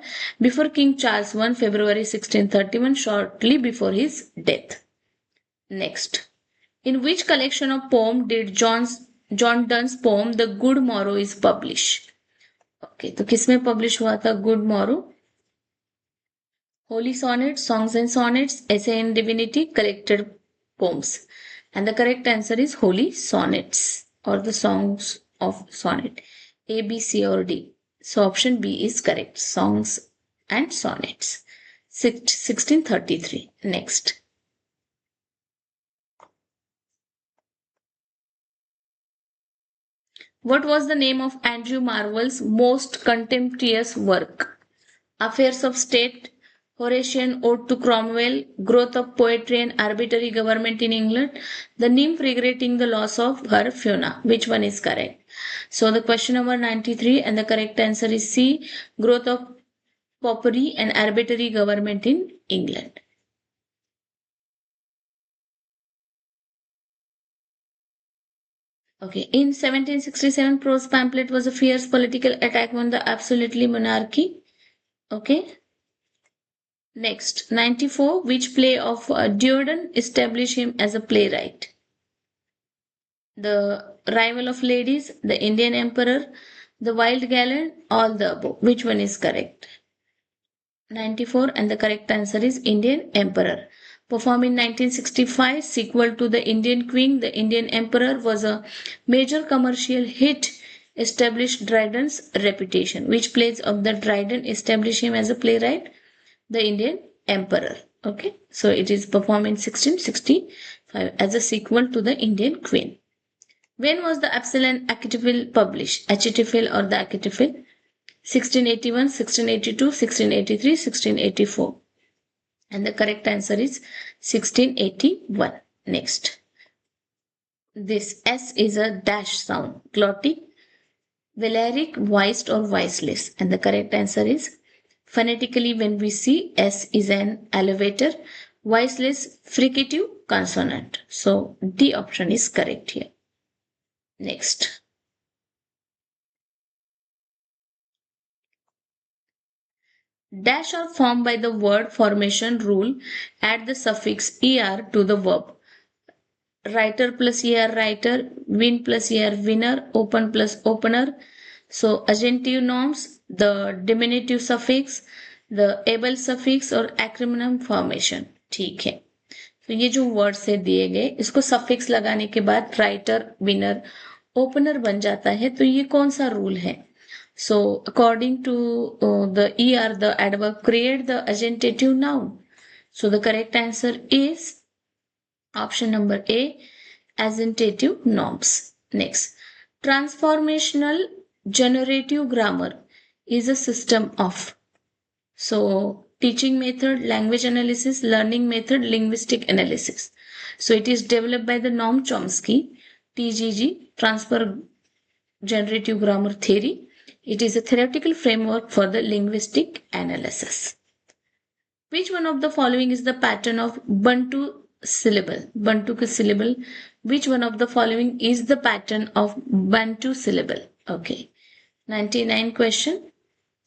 before King Charles I, February 1631, shortly before his death. Next. In which collection of poem did John Donne's poem The Good Morrow is published? Okay, तो किसमें publish हुआ था Good Morrow? Holy Sonnets, Songs and Sonnets, Essay in Divinity, Collected Poems. And the correct answer is Holy Sonnets or the Songs of Sonnet. A, B, C or D. So option B is correct. Songs and Sonnets. 1633. Next. What was the name of Andrew Marvell's most contemptuous work? Affairs of State, Horatian Ode to Cromwell, Growth of Poetry and Arbitrary Government in England, the nymph regretting the loss of her Fiona. Which one is correct? So the question number 93 and the correct answer is C, Growth of Popery and Arbitrary Government in England. Okay, in 1767, prose pamphlet was a fierce political attack on the absolutely monarchy. Okay, next, 94, which play of Dryden established him as a playwright? The Rival of Ladies, The Indian Emperor, The Wild Gallant, all the above. Which one is correct? 94, and the correct answer is Indian Emperor. Performed in 1965, sequel to The Indian Queen, The Indian Emperor was a major commercial hit, established Dryden's reputation. Which plays of the Dryden established him as a playwright? The Indian Emperor. Okay, so it is performed in 1665 as a sequel to The Indian Queen. When was the Epsilon Actiphil published? Actiphil or the Actiphil? 1681, 1682, 1683, 1684. And the correct answer is 1681. Next. This S is a dash sound. Glottic, velaric, voiced or voiceless. And the correct answer is phonetically when we see S is an elevator, voiceless fricative consonant. So D option is correct here. Next. Dash are formed by the word formation rule. Add the suffix er to the verb. Writer plus er writer, win plus er winner, open plus opener. So agentive norms, the diminutive suffix, the able suffix और acronym formation. ठीक है, तो ये जो words है दिए गए, इसको सफिक्स लगाने के बाद राइटर विनर ओपनर बन जाता है. तो ये कौन सा रूल है? So according to the ER, the adverb create the agentative noun. So the correct answer is option number A, agentative norms. Next, transformational generative grammar is a system of. So teaching method, language analysis, learning method, linguistic analysis. So it is developed by the Noam Chomsky, TGG, transfer generative grammar theory. It is a theoretical framework for the linguistic analysis. Which one of the following is the pattern of Bantu syllable? Bantu syllable. Which one of the following is the pattern of Bantu syllable? Okay. 99 question.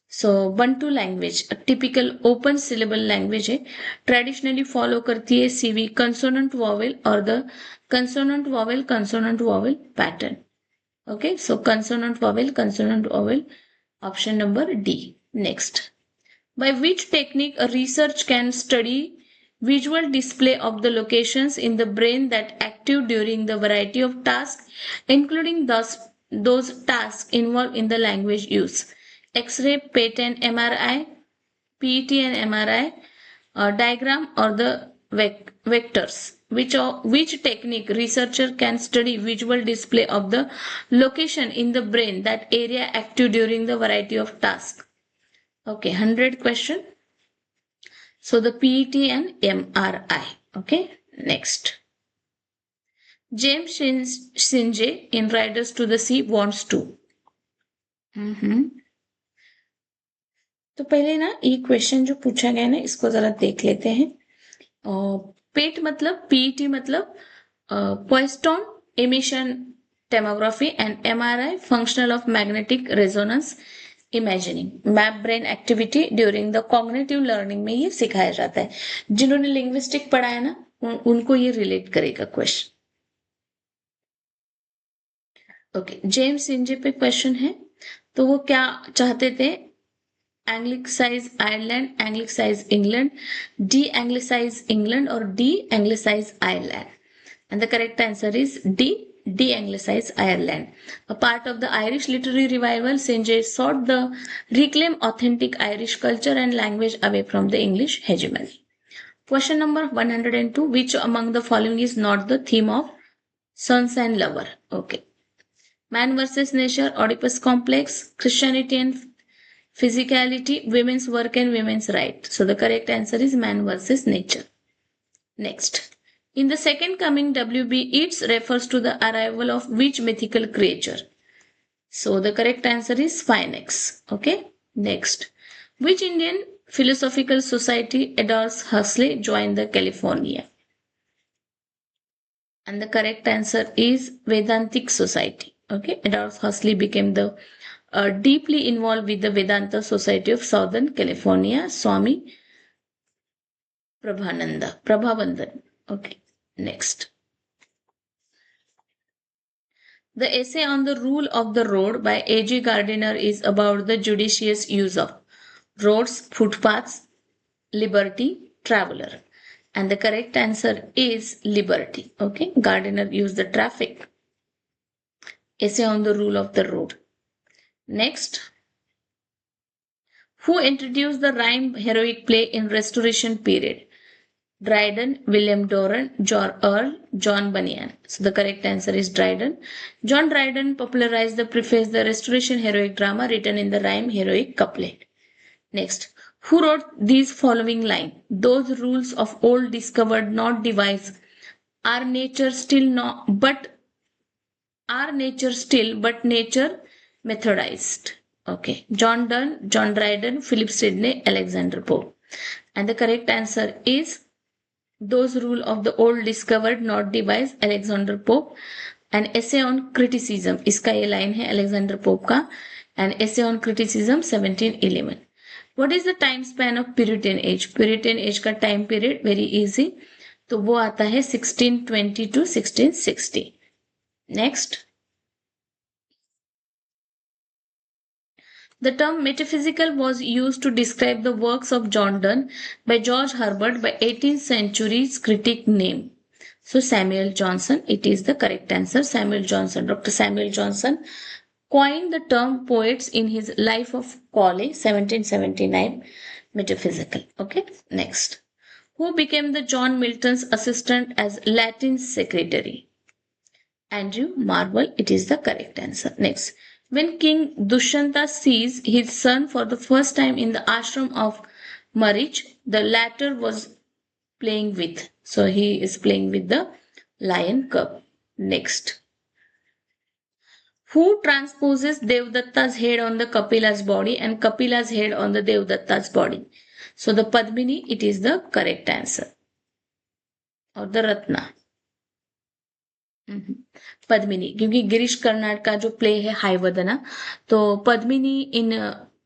So Bantu language, a typical open syllable language है, traditionally follow करती है CV consonant vowel or the consonant vowel pattern. Okay, so consonant vowel, option number D. Next, by which technique a research can study visual display of the locations in the brain that active during the variety of tasks, including those tasks involved in the language use? X-ray, PET and MRI, PET and MRI, diagram or the vectors. Which technique researcher can study visual display of the location in the brain that area active during the variety of tasks? Okay, 100 question. So the PET and MRI. Okay, next. James Sinjay in Riders to the Sea wants to. तो पहले ना ये question जो पूछा गया ना इसको जरा देख लेते हैं. पेट मतलब पीईटी मतलब क्वेस्टोन emission tomography and MRI functional of magnetic resonance imagining. Map brain activity during the cognitive learning में ये सिखाया जाता है. जिन्होंने लिंग्विस्टिक पढ़ा है ना उनको ये रिलेट करेगा क्वेश्चन. ओके, जेम्स इंजे पे क्वेश्चन है. तो वो क्या चाहते थे? Anglicize Ireland, Anglicize England, de-Anglicize England और de-Anglicize Ireland. And the correct answer is D, de-Anglicize Ireland. A part of the Irish literary revival, Sinjay sought the reclaim authentic Irish culture and language away from the English hegemony. Question number 102. Which among the following is not the theme of Sons and Lover? Okay. Man versus Nature, Oedipus Complex, Christianity and Physicality, Women's Work and Women's Right. So the correct answer is Man versus Nature. Next. In the second coming, WB Yeats refers to the arrival of which mythical creature? So the correct answer is Phoenix. Okay. Next. Which Indian philosophical society adores Huxley joined the California? And the correct answer is Vedantic Society. Okay, Adolf Huxley became the deeply involved with the Vedanta Society of Southern California, Swami Prabhavandan. Okay, next. The essay on the rule of the road by A.G. Gardiner is about the judicious use of roads, footpaths, liberty, traveler. And the correct answer is liberty. Okay, Gardiner used the traffic. Essay on the rule of the road. Next, who introduced the rhyme heroic play in Restoration period? Dryden, William Doran, John Earl, John Bunyan. So the correct answer is Dryden. John Dryden popularized the preface the Restoration heroic drama written in the rhyme heroic couplet. Next, who wrote these following lines? Those rules of old discovered not devised are nature still not but are nature still but nature methodized. Okay. John Donne, John Dryden, Philip Sidney, Alexander Pope. And the correct answer is those rule of the old discovered not devised, Alexander Pope. An essay on criticism, इसका ये line है Alexander Pope का. An essay on criticism 1711. What is the time span of Puritan age? Puritan age का time period very easy. तो वो आता है 1620 to 1660. Next. The term metaphysical was used to describe the works of John Donne by George Herbert by 18th century's critic name. So Samuel Johnson, it is the correct answer. Samuel Johnson, Dr. Samuel Johnson coined the term poets in his Life of Cowley, 1779, metaphysical. Okay, next. Who became the John Milton's assistant as Latin secretary? Andrew Marvell, it is the correct answer. Next. When King Dushyanta sees his son for the first time in the ashram of Marich, the latter was playing with. So he is playing with the lion cub. Next. Who transposes Devdatta's head on the Kapila's body and Kapila's head on the Devdatta's body? So the Padmini, it is the correct answer. Or the Ratna. Padmini, क्योंकि गिरीश कर्नाड का जो play है हाइवदना, तो पद्मिनी इन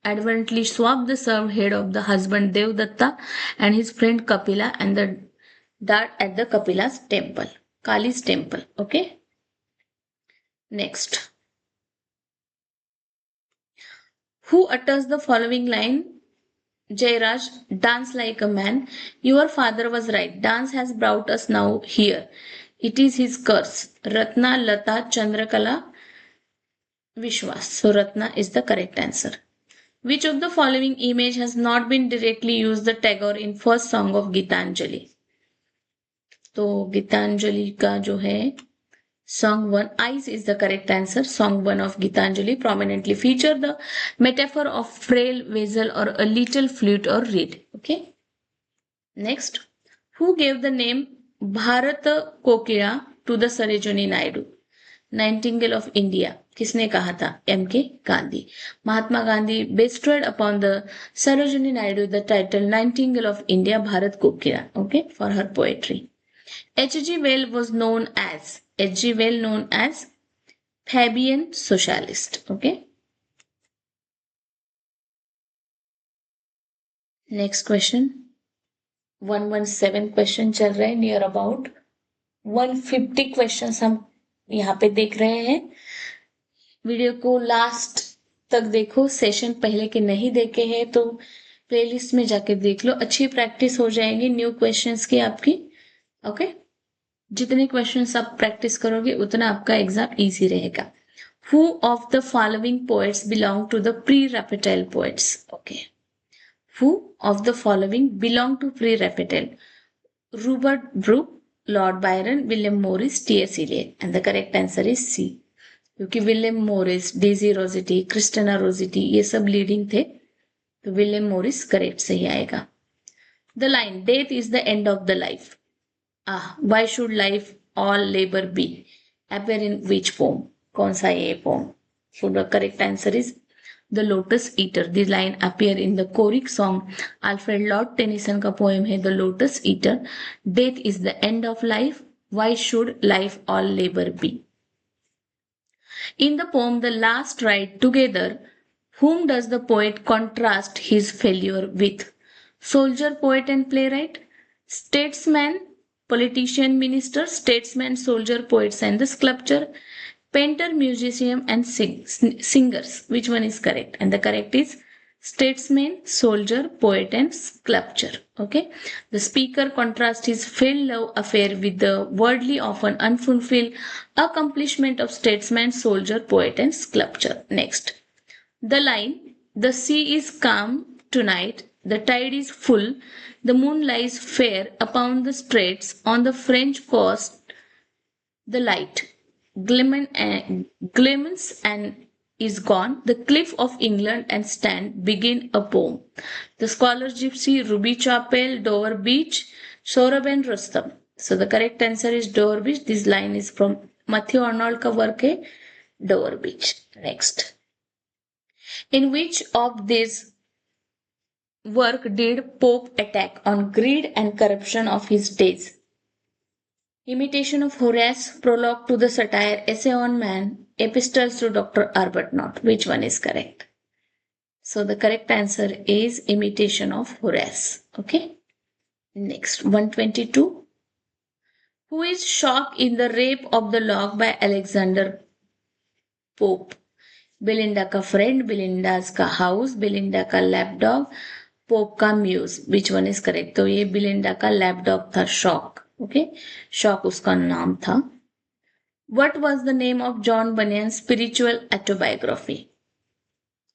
advertently swapped the served head of the husband Devdatta and his friend Kapila and the dart at the Kapila's temple, Kali's temple. Okay. Next. Who utters the following line? Jairaj, dance like a man. Your father was right. Dance has brought us now here. It is his curse. Ratna, Lata, Chandrakala, Vishwas. So Ratna is the correct answer. Which of the following image has not been directly used the Tagore in first song of Gitanjali? तो गीतांजलि का जो है Song 1, eyes is the correct answer. Song 1 of Gitanjali prominently feature the metaphor of frail vessel or a little flute or reed. Okay. Next, who gave the name Bharata Kokira to the Sarojini Naidu? Nightingale of India. किसने कहा था? M.K. Gandhi. Mahatma Gandhi bestowed upon the Sarojini Naidu the title Nightingale of India Bharat Kokira. Okay, for her poetry. H.G. Wells was known as Fabian socialist. Okay. Next question. 117 question चल रहे हैं. Near about 150 questions हम यहाँ पे देख रहे हैं. Video को लास्ट तक देखो. सेशन पहले के नहीं देखे हैं तो प्लेलिस्ट में जाके देख लो. अच्छी प्रैक्टिस हो जाएगी न्यू क्वेश्चंस की आपकी. ओके. जितने क्वेश्चंस आप प्रैक्टिस करोगे उतना आपका एग्जाम इजी रहेगा. Who of the following poets belong to the pre-Raphael poets? Okay. Who of the following belong to pre-Raphael? Rupert Brooke, Lord Byron, William Morris, T.S. Eliot. And the correct answer is C. क्योंकि William Morris, Daisy Rossetti, Christina Rossetti ये सब leading थे, तो William Morris correct सही आएगा. The line death is the end of the life. Why should life all labor be? Appear in which poem? कौन सा ये poem? So the correct answer is The Lotus Eater. This line appear in the choric song. Alfred Lord Tennyson का poem है The Lotus Eater. Death is the end of life. Why should life all labor be? In the poem The Last Ride Together, whom does the poet contrast his failure with? Soldier, poet, and playwright? Statesman, politician, minister, statesman, soldier, poets, and the sculptor, painter, musician, and singers. Which one is correct? And the correct is statesman, soldier, poet, and sculptor. Okay. The speaker contrasts his failed love affair with the worldly, often unfulfilled accomplishment of statesman, soldier, poet, and sculptor. Next. The line, the sea is calm tonight, the tide is full, the moon lies fair upon the straits on the French coast, the light glimens and is gone. The cliff of England and stand begin a poem. The scholar gypsy, Ruby Chapel, Dover Beach, Saurabh and Rustam. So the correct answer is Dover Beach. This line is from Matthew Arnold ka work hai, Dover Beach. Next. In which of these work did Pope attack on greed and corruption of his days? Imitation of Horace, Prologue to the Satire, Essay on Man, Epistles to Dr. Arbuthnot. Which one is correct? So the correct answer is Imitation of Horace. Okay. Next, 122. Who is shocked in the Rape of the Lock by Alexander Pope? Belinda का friend, Belinda's का house, Belinda का lapdog, Pope का muse. Which one is correct? तो ये Belinda का lapdog था Shock. Okay, Shock उसका नाम था. What was the name of John Bunyan's spiritual autobiography?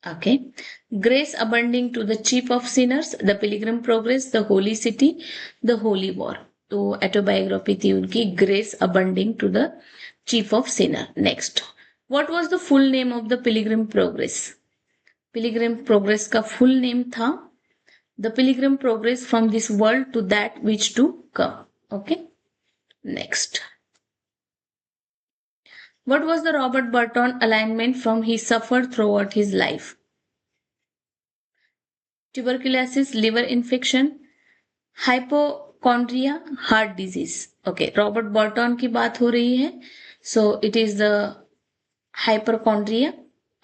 Okay, Grace Abounding to the Chief of Sinners, The Pilgrim Progress, The Holy City, The Holy War. तो autobiography थी उनकी Grace Abounding to the Chief of Sinner. Next. What was the full name of the Pilgrim Progress? Pilgrim Progress का full name था The Pilgrim Progress from this world to that which to come. Okay. Next. What was the Robert Burton alignment from he suffered throughout his life? Tuberculosis, liver infection, hypochondria, heart disease. Okay, Robert Burton की बात हो रही है. So it is the hypochondria.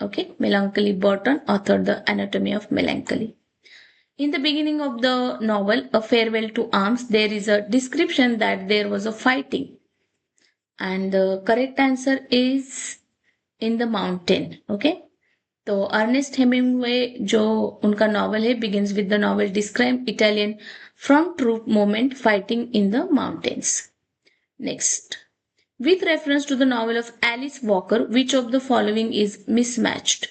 Okay, Melancholy Burton authored the Anatomy of Melancholy. In the beginning of the novel, A Farewell to Arms, there is a description that there was a fighting. And the correct answer is in the mountain. Okay. तो Ernest Hemingway जो उनका novel है begins with the novel describe Italian front troop movement fighting in the mountains. Next. With reference to the novel of Alice Walker, which of the following is mismatched?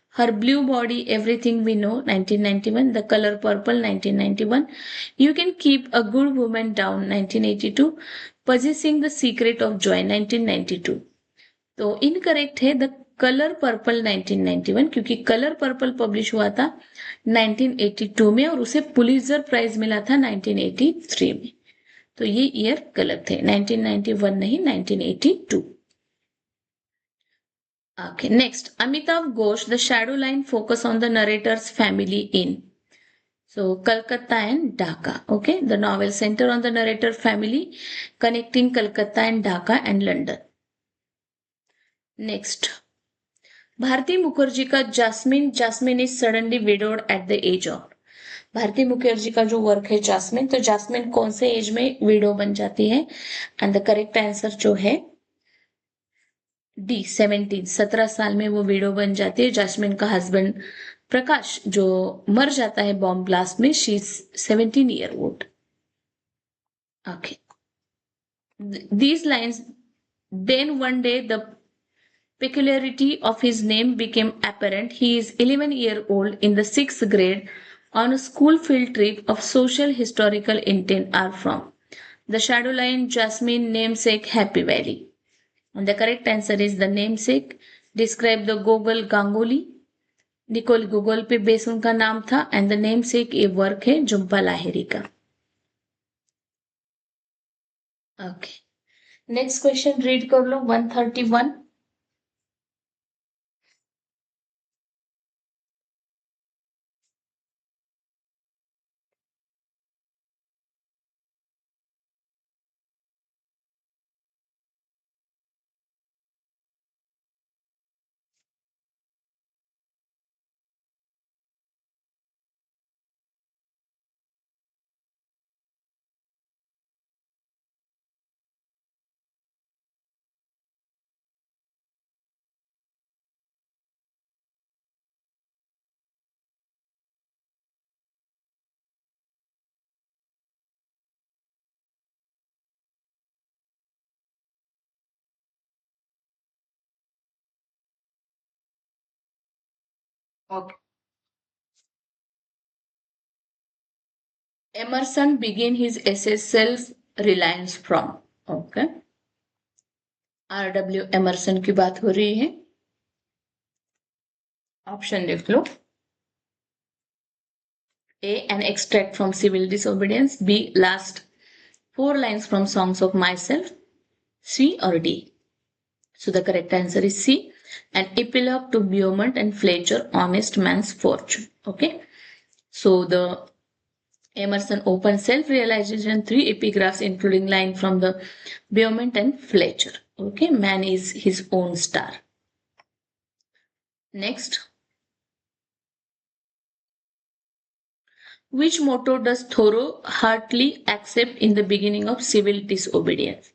Her Blue Body, Everything We Know, 1991. The Color Purple, 1991. You Can Keep a Good Woman Down, 1982. Possessing the Secret of Joy, 1992. तो incorrect है the colour purple 1991 क्योंकि colour purple publish हुआ था 1982 में और उसे Pulitzer prize मिला था 1983 में. तो ये ईयर गलत थे 1991 नहीं 1982. Okay, next. Amitav Ghosh, The Shadow Line focus on the narrator's family in. So, Calcutta and Dhaka. Okay, the novel center on the narrator family connecting Calcutta and Dhaka and London. Next. Bharti Mukherjee का Jasmine is suddenly widowed at the age of. Bharti Mukherjee का जो work है jasmine, तो jasmine कौन से as में window बन जाती है? एंड द करेक्ट आंसर जो है डी 17 साल में वो विडो बन जाती है. जास्मिन का हस्बैंड प्रकाश जो मर जाता है बॉम्ब ब्लास्ट में, she is 17 year old. Okay, these lines, then one day the peculiarity of his name became apparent. He is 11-year-old in the 6th grade on a school field trip of social historical intent are from The Shadow Line, Jasmine, Namesake, Happy Valley. And the correct answer is the namesake. Describe the Gogol Ganguly. Nikolai Gogol पे base उनका नाम था. And the namesake ये work है जुम्पा लाहिरी का. Okay, next question read कर लो 131. Okay. Emerson began his essay Self-Reliance from. Okay. R.W. Emerson की बात हो रही है. ऑप्शन देख लो. A. An extract from Civil Disobedience. B. Last four lines from Songs of Myself. C or D. So the correct answer is C. An epilogue to Beaumont and Fletcher, Honest Man's Fortune. Okay. So the Emerson open self-realization, three epigraphs including line from the Beaumont and Fletcher. Okay. Man is his own star. Next. Which motto does Thoreau heartily accept in the beginning of Civil Disobedience?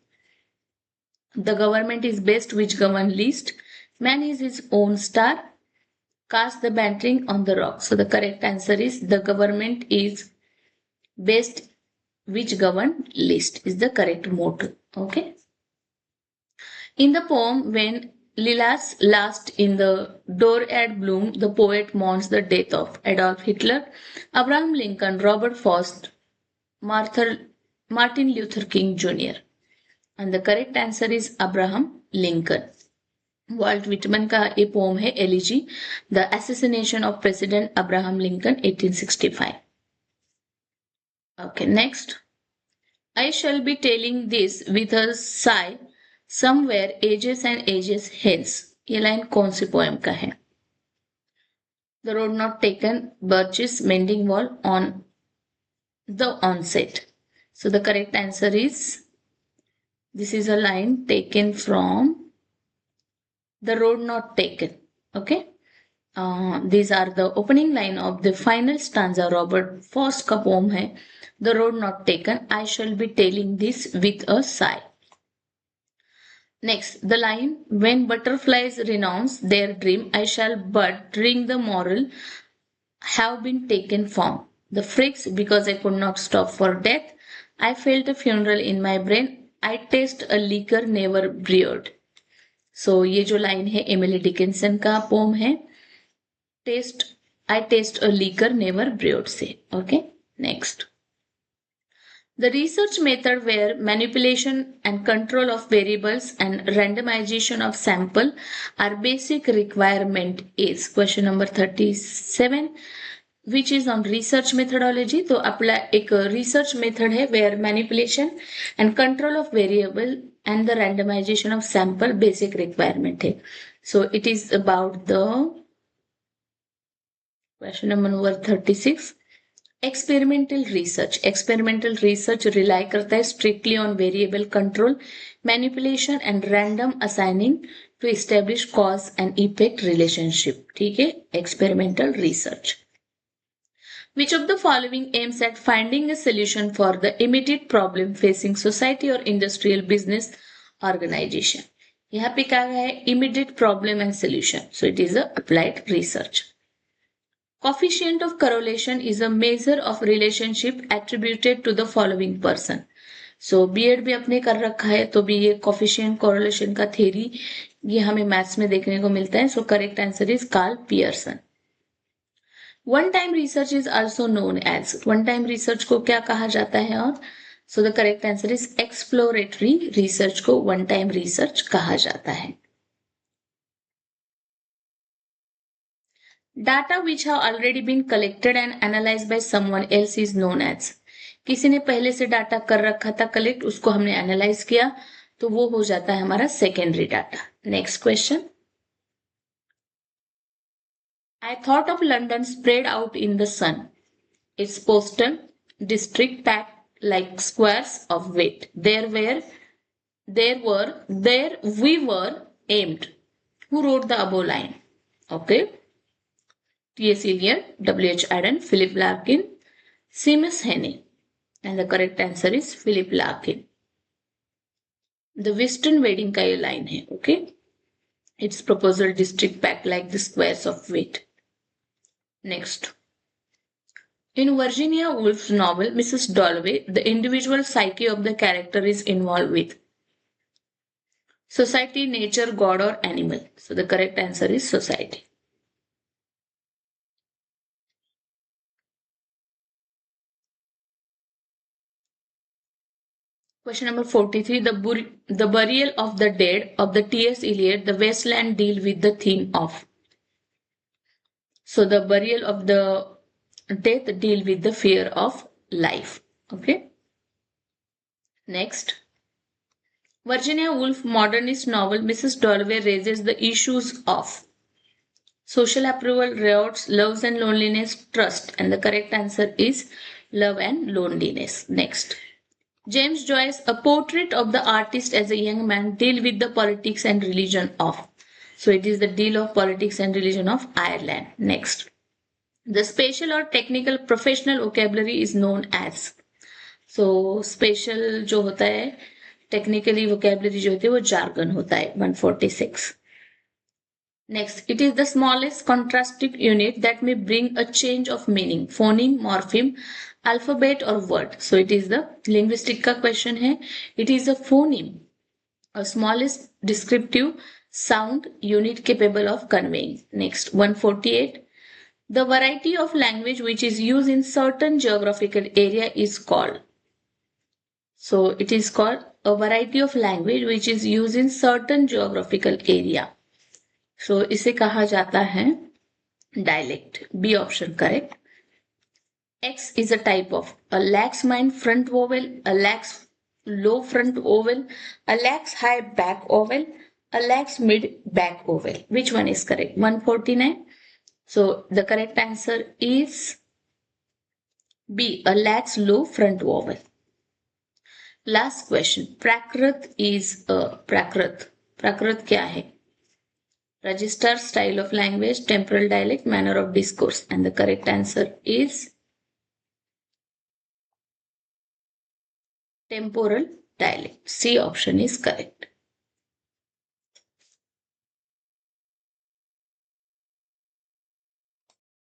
The government is best which govern least. Man is his own star. Cast the bantering on the rock. So the correct answer is the government is best which govern least is the correct motto. Okay. In the poem, when Lilas last in the door at bloom, the poet mourns the death of Adolf Hitler, Abraham Lincoln, Robert Frost, Martin Luther King Jr. And the correct answer is Abraham Lincoln. Walt Whitman का ये poem है elegy the assassination of President Abraham Lincoln 1865. Okay next. I shall be telling this with a sigh somewhere ages and ages hence. ये line कौन सी poem का है? The Road Not Taken Birches Mending Wall on the Onset. So the correct answer is this is a line taken from The Road Not Taken. Okay. These are the opening line of the final stanza. Robert Frost का poem है The Road Not Taken. I shall be telling this with a sigh. Next, the line when butterflies renounce their dream, I shall but ring the moral have been taken from. The freaks because I could not stop for death. I felt a funeral in my brain. I taste a liquor never brewed. So ये जो line है Emily Dickinson का poem है I taste a liquor never brewed से. Okay next. The research method where manipulation and control of variables and randomisation of sample are basic requirement is question number 37 which is on research methodology. तो अपना एक research method है where manipulation and control of variable and the randomization of sample basic requirement है. So it is about the question number 36. Experimental research rely करता है strictly on variable control, manipulation and random assigning to establish cause and effect relationship. ठीक है. Experimental research. Which of the following aims at finding a solution for the immediate problem facing society or industrial business organization? यहाँ पे क्या है? Immediate problem and solution. So it is a applied research. Coefficient of correlation is a measure of relationship attributed to the following person. So B.Ed भी अपने कर रखा है तो भी ये coefficient correlation का theory ये हमें मैथ्स में देखने को मिलता है. So correct answer is Karl Pearson. One time research is also known as. One time research को क्या कहा जाता है? और so the correct answer is exploratory research को वन टाइम रिसर्च कहा जाता है. Data which have already been collected and analyse by someone else is known as. किसी ने पहले से डाटा कर रखा था कलेक्ट, उसको हमने एनालाइज किया तो वो हो जाता है हमारा secondary data. Next question. I thought of London spread out in the sun, its postal district packed like squares of wheat. There we were aimed. Who wrote the above line? Okay. T.S. Eliot, W.H. Aden, Philip Larkin, Seamus Heaney. And the correct answer is Philip Larkin. The Western wedding का ये line है. Okay. Its proposal district packed like the squares of wheat. Next. In Virginia Woolf's novel Mrs. Dalloway, the individual psyche of the character is involved with society, nature, God or animal. So the correct answer is society. Question number 43. The burial of the dead of the T.S. Eliot, the Wasteland deal with the theme of. So the burial of the death deal with the fear of life. Okay. Next. Virginia Woolf modernist novel Mrs. Dalloway raises the issues of social approval, riots, loves and loneliness, trust. And the correct answer is love and loneliness. Next. James Joyce, A Portrait of the Artist as a Young Man, deal with the politics and religion of. So it is the deal of politics and religion of Ireland. Next. The spatial or technical professional vocabulary is known as. So spatial जो होता है technically vocabulary जो होती है वो jargon होता है 146. Next, it is the smallest contrastive unit that may bring a change of meaning, phoneme, morpheme, alphabet or word. So it is the linguistic का question है. It is a phoneme, a smallest descriptive sound unit capable of conveying. Next, 148. The variety of language which is used in certain geographical area is called. So it is called a variety of language which is used in certain geographical area. So इसे कहा जाता है dialect. B option correct. X is a type of a lax mind front vowel, a lax low front vowel, a lax high back vowel, a lax mid back vowel. Which one is correct? 149. So the correct answer is B, a lax low front vowel. Last question. Prakrit is a Prakrit. Prakrit क्या है? Register, style of language, temporal dialect, manner of discourse. And the correct answer is temporal dialect. C option is correct.